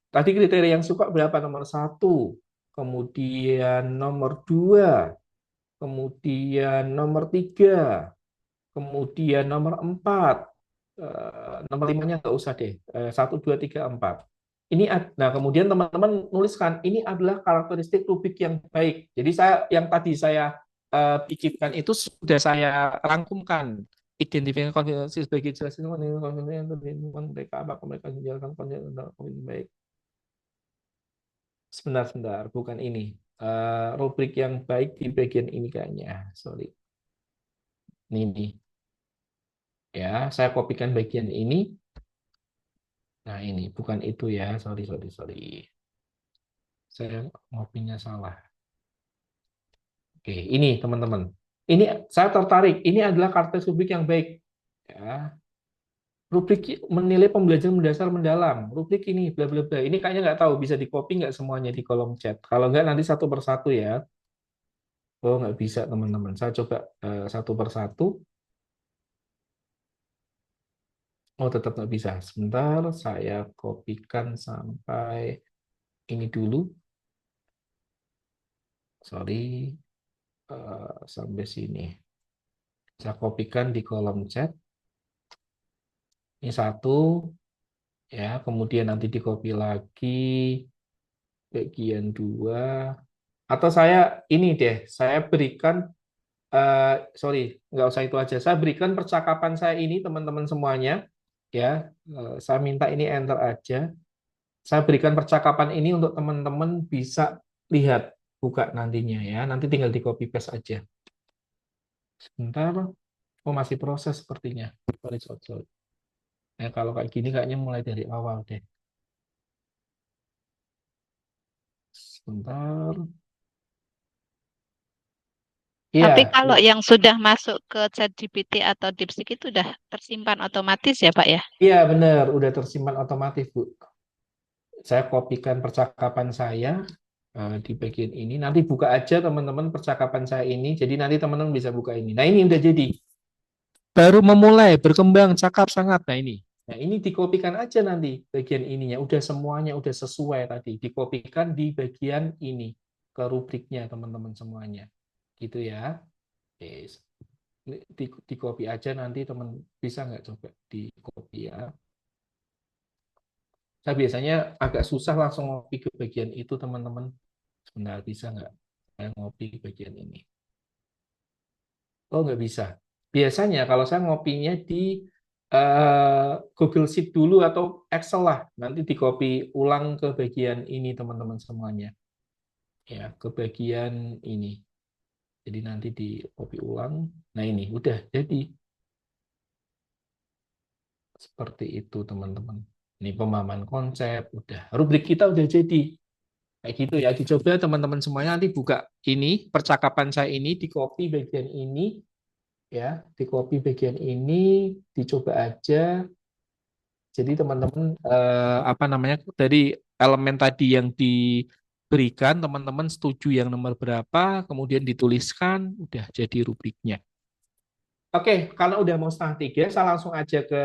Tadi kriteria yang suka berapa? Nomor 1. Kemudian nomor 2. Kemudian nomor 3. Kemudian nomor 4, nomor 5-nya nggak usah deh, 1, 2, 3, 4. Nah, kemudian teman-teman nuliskan, ini adalah karakteristik rubrik yang baik. Jadi yang tadi saya pikirkan itu sudah saya rangkumkan. Identifikasi konfigurasi sebagai jelasin mereka apa mereka menjalankan konsep baik. Sebentar, bukan ini. Rubrik yang baik di bagian ini kayaknya. Sorry. Ini. Ya, saya kopikan bagian ini. Nah, ini bukan itu ya. Sorry. Saya ngopinya salah. Oke, ini teman-teman. Ini saya tertarik. Ini adalah karakteristik rubrik yang baik. Ya. Rubrik menilai pembelajaran mendasar mendalam. Rubrik ini bla bla bla. Ini kayaknya nggak tahu bisa di-copy nggak semuanya di kolom chat. Kalau nggak nanti satu persatu ya. Oh, nggak bisa teman-teman. Saya coba satu persatu. Oh, tetap nggak bisa. Sebentar, saya kopikan sampai ini dulu. Sorry, sampai sini. Saya kopikan di kolom chat. Ini 1, ya. Kemudian nanti di copy lagi bagian 2. Atau saya ini deh, saya berikan, sorry, nggak usah itu aja. Saya berikan percakapan saya ini teman-teman semuanya, ya. Saya minta ini enter aja. Saya berikan percakapan ini untuk teman-teman bisa lihat, buka nantinya ya. Nanti tinggal di copy paste aja. Sebentar. Oh, masih proses sepertinya. Sorry. Nah, kalau kayak gini kayaknya mulai dari awal deh. Sebentar. Tapi Iya, kalau yang sudah masuk ke ChatGPT atau DeepSeek itu udah tersimpan otomatis ya, Pak ya? iya benar, udah tersimpan otomatis, Bu. Saya kopikan percakapan saya di bagian ini. Nanti buka aja teman-teman percakapan saya ini. Jadi nanti teman-teman bisa buka ini. Nah, ini udah jadi. Baru memulai, berkembang, cakap sangat. Nah, ini. Nah, ini dikopikan aja nanti bagian ininya. Udah semuanya, udah sesuai tadi. Dikopikan di bagian ini. Ke rubriknya teman-teman semuanya. Gitu ya. Oke. Di copy aja nanti teman bisa nggak coba di copy ya. Saya biasanya agak susah langsung ngopi ke bagian itu teman-teman. Sebentar bisa nggak saya ngopi ke bagian ini? Oh nggak bisa. Biasanya kalau saya ngopinya di Google Sheet dulu atau Excel lah, nanti di copy ulang ke bagian ini teman-teman semuanya, ya ke bagian ini. Jadi nanti di copy ulang. Nah ini udah jadi seperti itu teman-teman. Ini pemahaman konsep, udah rubrik kita udah jadi kayak gitu ya. Dicoba teman-teman semuanya, nanti buka ini percakapan saya ini, di copy bagian ini ya, di copy bagian ini, dicoba aja. Jadi teman-teman apa namanya dari elemen tadi yang diberikan, teman-teman setuju yang nomor berapa, kemudian dituliskan, udah jadi rubriknya. Oke, kalau udah mau 2:30, saya langsung aja ke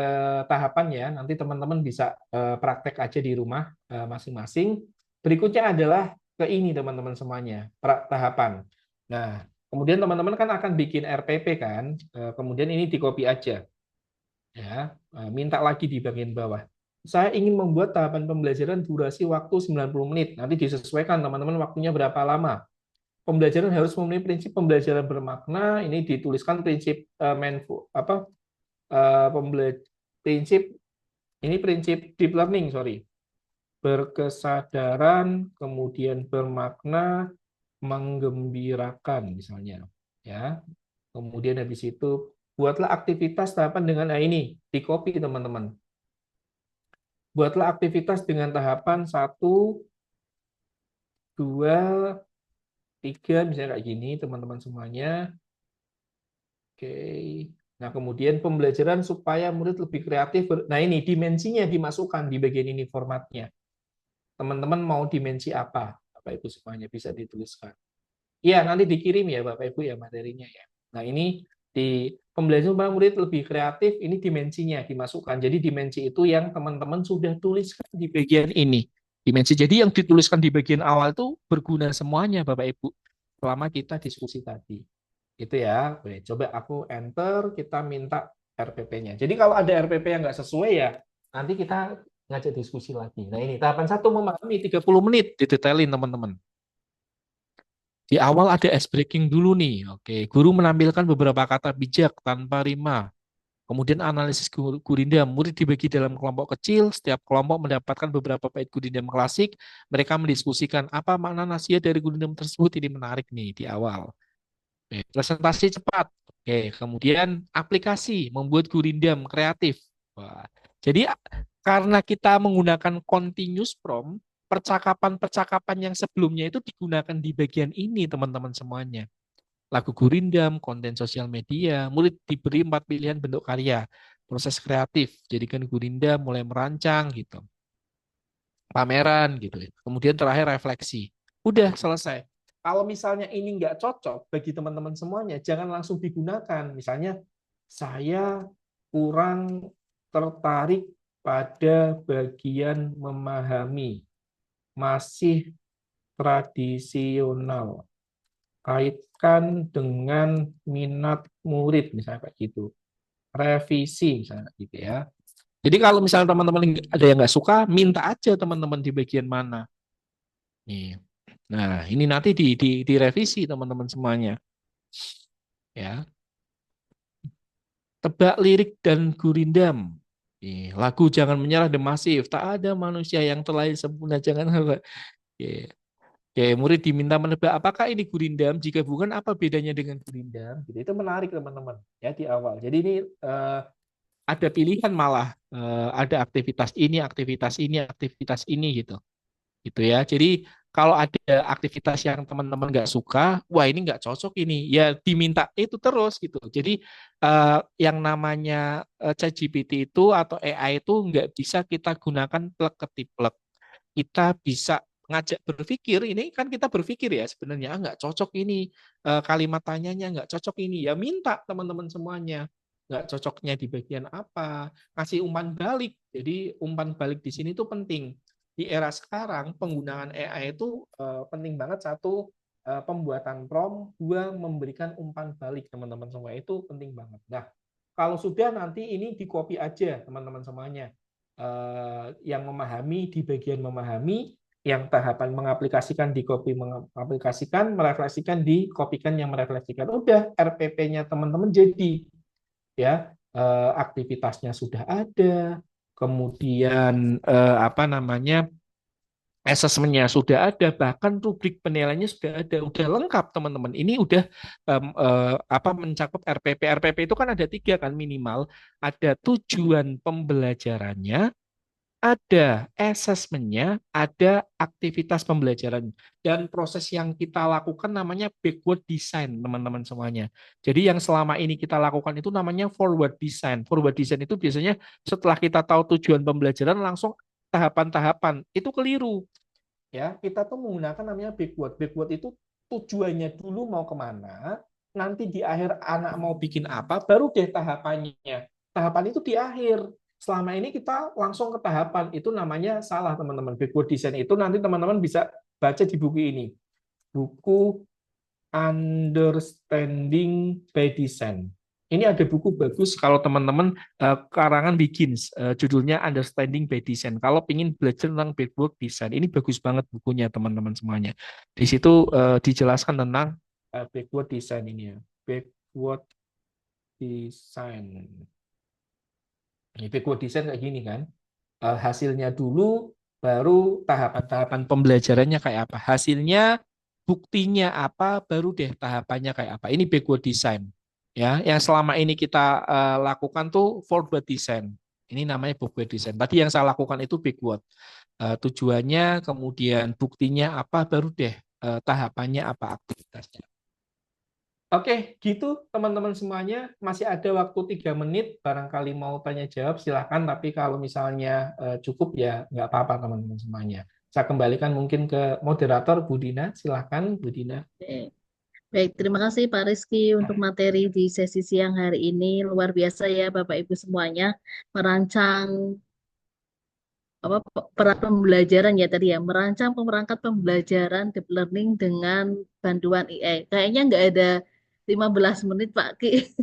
tahapan ya. Nanti teman-teman bisa praktek aja di rumah masing-masing. Berikutnya adalah ke ini teman-teman semuanya, tahapan. Nah, kemudian teman-teman kan akan bikin RPP kan, kemudian ini di copy aja. Ya, minta lagi di bagian bawah. Saya ingin membuat tahapan pembelajaran durasi waktu 90 menit. Nanti disesuaikan teman-teman waktunya berapa lama. Pembelajaran harus memenuhi prinsip pembelajaran bermakna. Ini dituliskan prinsip prinsip ini prinsip deep learning, sorry. Berkesadaran, kemudian bermakna, menggembirakan misalnya. Ya. Kemudian habis itu buatlah aktivitas tahapan dengan ini, di copy teman-teman. Buatlah aktivitas dengan tahapan 1, 2, 3, misalnya kayak gini teman-teman semuanya. Oke. Nah, kemudian pembelajaran supaya murid lebih kreatif. Nah, ini dimensinya dimasukkan di bagian ini formatnya. Teman-teman mau dimensi apa? Bapak Ibu semuanya bisa dituliskan. Iya, nanti dikirim ya Bapak Ibu ya materinya ya. Nah, ini di pembelajaran supaya murid lebih kreatif, ini dimensinya dimasukkan. Jadi dimensi itu yang teman-teman sudah tuliskan di bagian ini. Dimensi. Jadi yang dituliskan di bagian awal itu berguna semuanya Bapak Ibu. Selama kita diskusi tadi. Itu ya. Oke, coba aku enter, kita minta RPP-nya. Jadi kalau ada RPP yang nggak sesuai ya, nanti kita ngajak diskusi lagi. Nah ini tahapan 1 memahami 30 menit, didetailin teman-teman. Di awal ada ice breaking dulu nih. Oke, guru menampilkan beberapa kata bijak tanpa rima. Kemudian analisis gurindam, murid dibagi dalam kelompok kecil, setiap kelompok mendapatkan beberapa bait gurindam klasik, mereka mendiskusikan apa makna nasihat dari gurindam tersebut. Ini menarik nih di awal. Oke, presentasi cepat. Oke, kemudian aplikasi, membuat gurindam kreatif. Wah, jadi karena kita menggunakan continuous prompt, percakapan-percakapan yang sebelumnya itu digunakan di bagian ini, teman-teman semuanya. Lagu gurindam, konten sosial media, murid diberi 4 pilihan bentuk karya. Proses kreatif, jadikan gurindam mulai merancang gitu. Pameran gitu. Kemudian terakhir refleksi. Udah selesai. Kalau misalnya ini nggak cocok bagi teman-teman semuanya, jangan langsung digunakan. Misalnya, saya kurang tertarik pada bagian memahami, masih tradisional, kaitkan dengan minat murid, misalnya kayak gitu. Revisi, misalnya gitu ya. Jadi kalau misalnya teman-teman ada yang nggak suka, minta aja teman-teman di bagian mana. Nih. Nah, ini nanti direvisi teman-teman semuanya. Ya. Tebak lirik dan gurindam. Nih, lagu Jangan Menyerah The Massive. Tak ada manusia yang terlahir sempurna, jangan apa. Oke. Oke, murid diminta menebak apakah ini gurindam, jika bukan apa bedanya dengan gurindam. Gitu. Itu menarik teman-teman ya di awal. Jadi ini ada pilihan malah ada aktivitas ini gitu. Gitu ya. Jadi kalau ada aktivitas yang teman-teman nggak suka, wah ini nggak cocok ini, ya diminta itu terus gitu. Jadi yang namanya ChatGPT itu atau AI itu nggak bisa kita gunakan plek ketiplek. Kita bisa ngajak berpikir, ini kan kita berpikir ya sebenarnya nggak cocok ini kalimat tanyanya nggak cocok ini, ya minta teman-teman semuanya. Nggak cocoknya di bagian apa, kasih umpan balik. Jadi umpan balik di sini tuh penting. Di era sekarang penggunaan AI itu penting banget. 1, pembuatan prompt, 2, memberikan umpan balik teman-teman semua, itu penting banget. Nah, kalau sudah nanti ini di copy aja teman-teman semuanya. Yang memahami di bagian memahami, yang tahapan mengaplikasikan di copy mengaplikasikan, merefleksikan di copykan yang merefleksikan. Udah RPP-nya teman-teman jadi ya. aktivitasnya sudah ada, kemudian apa namanya, asesmennya sudah ada, bahkan rubrik penilaiannya sudah ada, udah lengkap teman-teman. Ini udah apa mencakup RPP. RPP itu kan ada 3 kan minimal, ada tujuan pembelajarannya, ada asesmennya, ada aktivitas pembelajaran. Dan proses yang kita lakukan namanya backward design, teman-teman semuanya. Jadi yang selama ini kita lakukan itu namanya forward design. Forward design itu biasanya setelah kita tahu tujuan pembelajaran langsung tahapan-tahapan. Itu keliru. Ya, kita tuh menggunakan namanya backward. Backward itu tujuannya dulu mau kemana, nanti di akhir anak mau bikin apa, baru deh tahapannya. Tahapan itu di akhir. Selama ini kita langsung ke tahapan, itu namanya salah teman-teman. Backward design itu nanti teman-teman bisa baca di buku ini. Buku Understanding by Design. Ini ada buku bagus kalau teman-teman karangan Begins, judulnya Understanding by Design. Kalau ingin belajar tentang backward design, ini bagus banget bukunya teman-teman semuanya. Di situ dijelaskan tentang backward design ini ya. Backward design. Ini backward design kayak gini kan. Hasilnya dulu, baru tahapan-tahapan pembelajarannya kayak apa. Hasilnya, buktinya apa, baru deh tahapannya kayak apa. Ini backward design. Ya, yang selama ini kita lakukan tuh forward design. Ini namanya backward design. Tadi yang saya lakukan itu backward. Tujuannya, kemudian buktinya apa, baru deh tahapannya apa, aktivitasnya. Oke, gitu teman-teman semuanya. Masih ada waktu 3 menit. Barangkali mau tanya jawab, silahkan. Tapi kalau misalnya cukup ya nggak apa-apa teman-teman semuanya. Saya kembalikan mungkin ke moderator Bu Dina. Silahkan Bu Dina. Oke. Baik, terima kasih Pak Rizky untuk materi di sesi siang hari ini. Luar biasa ya Bapak Ibu semuanya merancang apa peran pembelajaran ya tadi ya, merancang pemerangkat pembelajaran deep learning dengan bantuan AI. Kayaknya nggak ada 15 menit Pak Ki.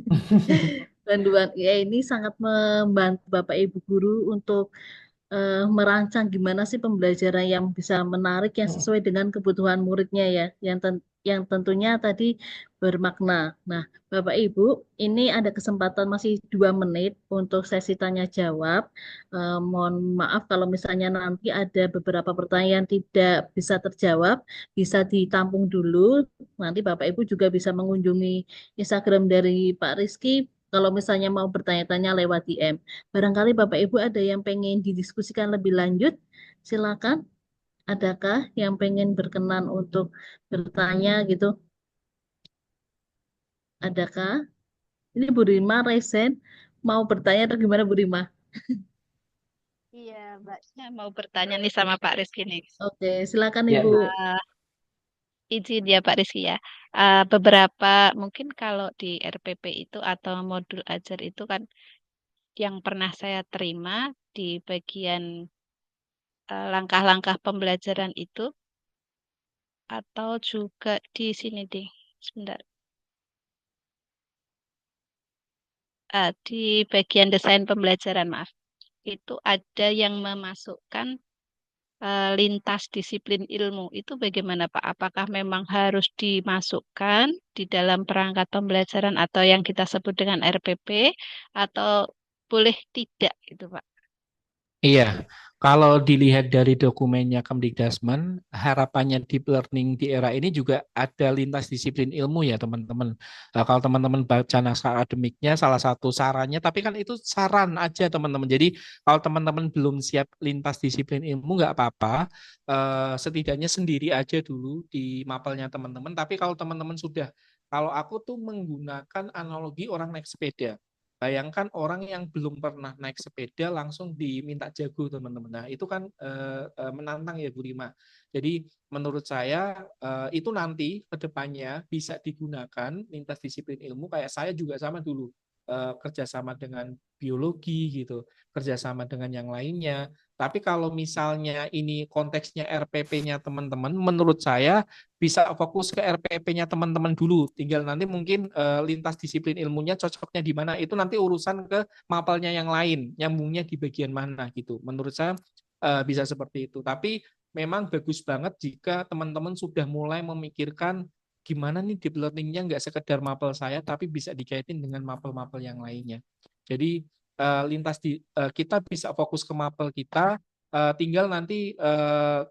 Bantuan AI ini sangat membantu Bapak Ibu guru untuk merancang gimana sih pembelajaran yang bisa menarik yang sesuai dengan kebutuhan muridnya ya, yang tentunya tadi bermakna. Nah, Bapak Ibu, ini ada kesempatan masih 2 menit untuk sesi tanya jawab. Mohon maaf kalau misalnya nanti ada beberapa pertanyaan tidak bisa terjawab, bisa ditampung dulu. Nanti Bapak Ibu juga bisa mengunjungi Instagram dari Pak Rizky. Kalau misalnya mau bertanya-tanya lewat DM. Barangkali Bapak Ibu ada yang pengen didiskusikan lebih lanjut, silakan. Adakah yang pengen berkenan untuk bertanya gitu? Adakah? Ini Bu Rima, Resen, mau bertanya atau gimana Bu Rima? Iya, Mbaknya mau bertanya nih sama Pak Rizky nih. Oke, silakan Ya, Ibu. Bu. Izin ya Pak Rizky ya. Beberapa mungkin kalau di RPP itu atau modul ajar itu kan yang pernah saya terima di bagian langkah-langkah pembelajaran itu atau juga di sini deh. Sebentar. Di bagian desain pembelajaran, maaf. Itu ada yang memasukkan lintas disiplin ilmu. Itu bagaimana Pak? Apakah memang harus dimasukkan di dalam perangkat pembelajaran atau yang kita sebut dengan RPP atau boleh tidak gitu Pak? Iya, kalau dilihat dari dokumennya Kemdikbudristek, harapannya deep learning di era ini juga ada lintas disiplin ilmu ya teman-teman. Nah, kalau teman-teman baca naskah akademiknya, salah satu sarannya, tapi kan itu saran aja teman-teman. Jadi kalau teman-teman belum siap lintas disiplin ilmu nggak apa-apa, setidaknya sendiri aja dulu di mapelnya teman-teman. Tapi kalau teman-teman sudah, kalau aku tuh menggunakan analogi orang naik sepeda. Bayangkan orang yang belum pernah naik sepeda langsung diminta jago teman-teman. Nah itu kan menantang ya Bu Rima. Jadi menurut saya itu nanti ke depannya bisa digunakan lintas disiplin ilmu kayak saya juga sama dulu. Kerjasama dengan biologi gitu, kerjasama dengan yang lainnya. Tapi kalau misalnya ini konteksnya RPP-nya teman-teman, menurut saya bisa fokus ke RPP-nya teman-teman dulu. Tinggal nanti mungkin lintas disiplin ilmunya cocoknya di mana. Itu nanti urusan ke mapelnya yang lain, nyambungnya di bagian mana gitu. Menurut saya bisa seperti itu. Tapi memang bagus banget jika teman-teman sudah mulai memikirkan gimana nih deep learning-nya nggak sekedar mapel saya, tapi bisa dikaitin dengan mapel-mapel yang lainnya. Jadi kita bisa fokus ke mapel kita, tinggal nanti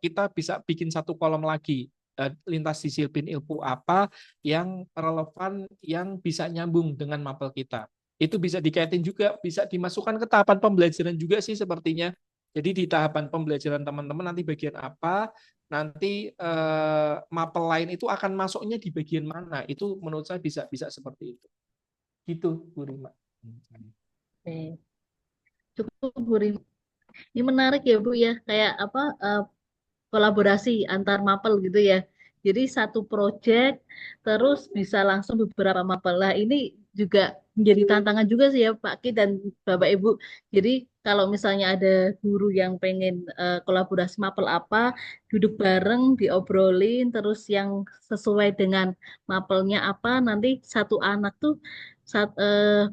kita bisa bikin satu kolom lagi, lintas disiplin ilmu apa yang relevan, yang bisa nyambung dengan mapel kita. Itu bisa dikaitin juga, bisa dimasukkan ke tahapan pembelajaran juga sih sepertinya. Jadi di tahapan pembelajaran teman-teman nanti bagian apa, nanti mapel lain itu akan masuknya di bagian mana. Itu menurut saya bisa bisa seperti itu. Gitu, Bu Rima. Oke. Cukup Bu Rima. Ini menarik ya Bu ya, kayak apa kolaborasi antar mapel gitu ya. Jadi satu project terus bisa langsung beberapa mapel. Lah ini juga menjadi tantangan juga sih ya Pak Ki dan Bapak Ibu. Jadi kalau misalnya ada guru yang pengen kolaborasi mapel apa, duduk bareng, diobrolin, terus yang sesuai dengan mapelnya apa, nanti satu anak tuh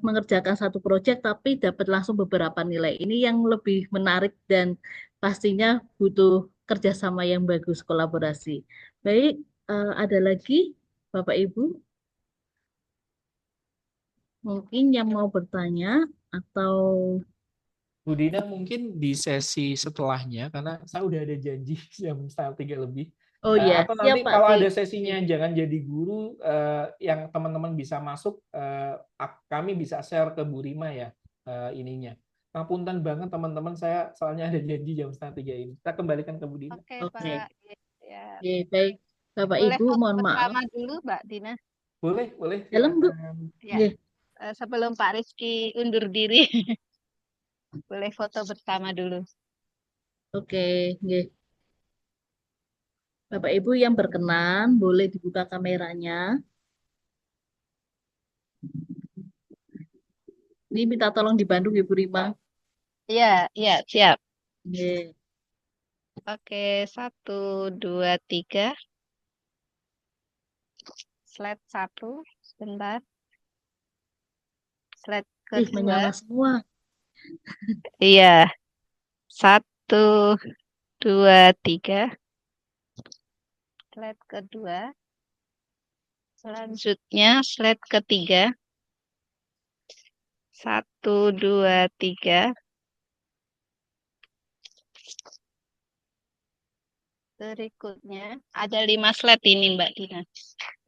mengerjakan satu project tapi dapat langsung beberapa nilai. Ini yang lebih menarik dan pastinya butuh kerjasama yang bagus, kolaborasi. Baik, ada lagi Bapak Ibu mungkin yang mau bertanya atau Bu Dina mungkin di sesi setelahnya, karena saya udah ada janji jam 2:30 lebih. oh ya, Atau siap nanti Pak kalau Ki. ada sesinya jangan jadi guru, yang teman-teman bisa masuk, kami bisa share ke Bu Rima ya ininya. Ngapunten banget teman-teman, saya soalnya ada janji jam 2:30 ini. Kita kembalikan ke Bu Dina. Oke, Oke, Pak. Ya. oke, baik Bapak Boleh Ibu, foto mohon maaf. bersama dulu, Mbak Dina. Boleh, boleh, Dalam Bu, silakan. Ya, Nggih. sebelum Pak Rizky undur diri, boleh foto bersama dulu. Oke, nggih. Bapak Ibu yang berkenan boleh dibuka kameranya. Ini minta tolong dibantu Ibu Rima. Iya, iya, siap. Nggih. Oke, 1, 2, 3. Slide 1, sebentar. Slide Ih, kedua. menyala semua. Iya, 1, 2, 3. Slide kedua. Selanjutnya slide ketiga. 1, 2, 3. Berikutnya ada 5 slide ini Mbak Dina.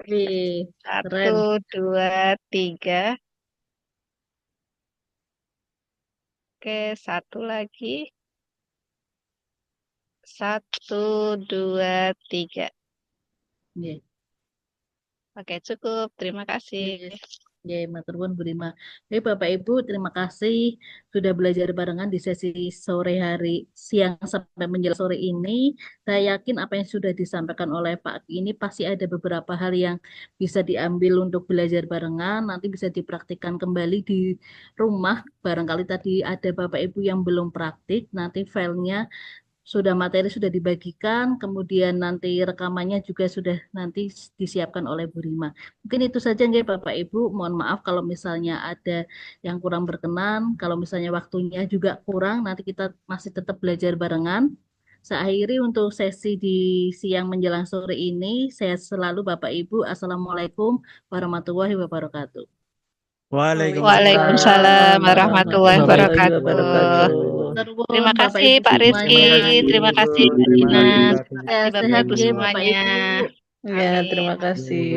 Wih, keren. 1, 2, 3. Oke, satu lagi. 1, 2, 3. Nggih. Oke, cukup. Terima kasih. Ya, matur nuwun Bu Rima. Baik Bapak Ibu, terima kasih sudah belajar barengan di sesi sore hari siang sampai menjelang sore ini. Saya yakin apa yang sudah disampaikan oleh Pak Ki ini pasti ada beberapa hal yang bisa diambil untuk belajar barengan, nanti bisa dipraktikkan kembali di rumah. Barangkali tadi ada Bapak Ibu yang belum praktik, nanti filenya materi sudah dibagikan, kemudian nanti rekamannya juga sudah nanti disiapkan oleh Bu Rima. Mungkin itu saja nggih Bapak Ibu. Mohon maaf kalau misalnya ada yang kurang berkenan, kalau misalnya waktunya juga kurang, nanti kita masih tetap belajar barengan. Saya akhiri untuk sesi di siang menjelang sore ini. Saya selalu Bapak Ibu. Assalamualaikum warahmatullahi wabarakatuh. Waalaikumsalam warahmatullahi warahmatullahi wabarakatuh. Terima Bapak kasih Ibu Pak Rizky, semuanya. terima kasih Mbak Dina, terima kasih Bapak Sehat Ibu nggih Bapak semuanya. Ibu. Ya, Amin. terima kasih.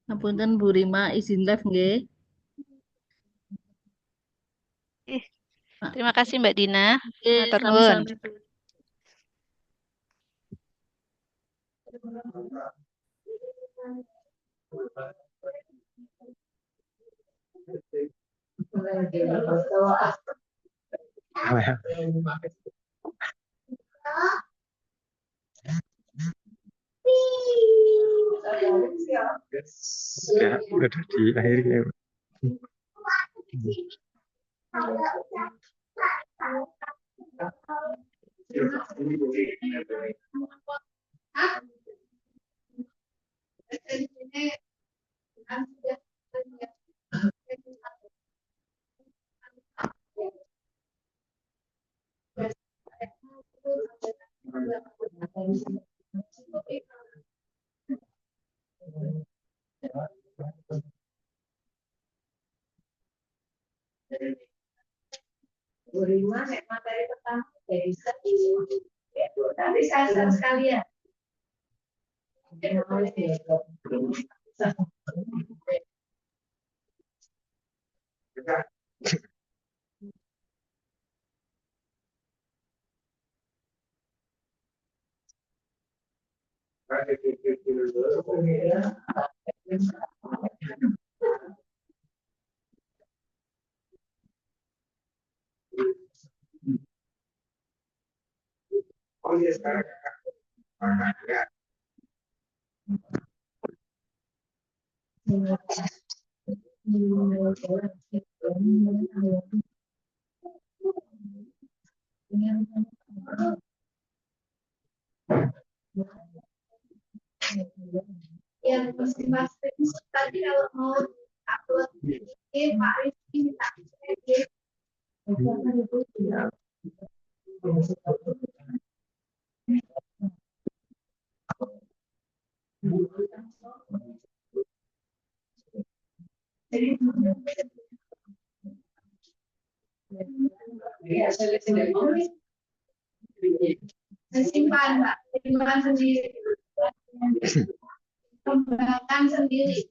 Ngapunten Bu Rima izin live nggih. Terima kasih Mbak Dina. Oke, Matur nuwun. sami-sami. Ya, udah di akhirnya. materi pertama ya bisa itu nanti saya sekalian. Yang masing-masing tadi kalau mau upload Pak Rizky minta simpan Pak, simpan sendiri, kembangkan sendiri.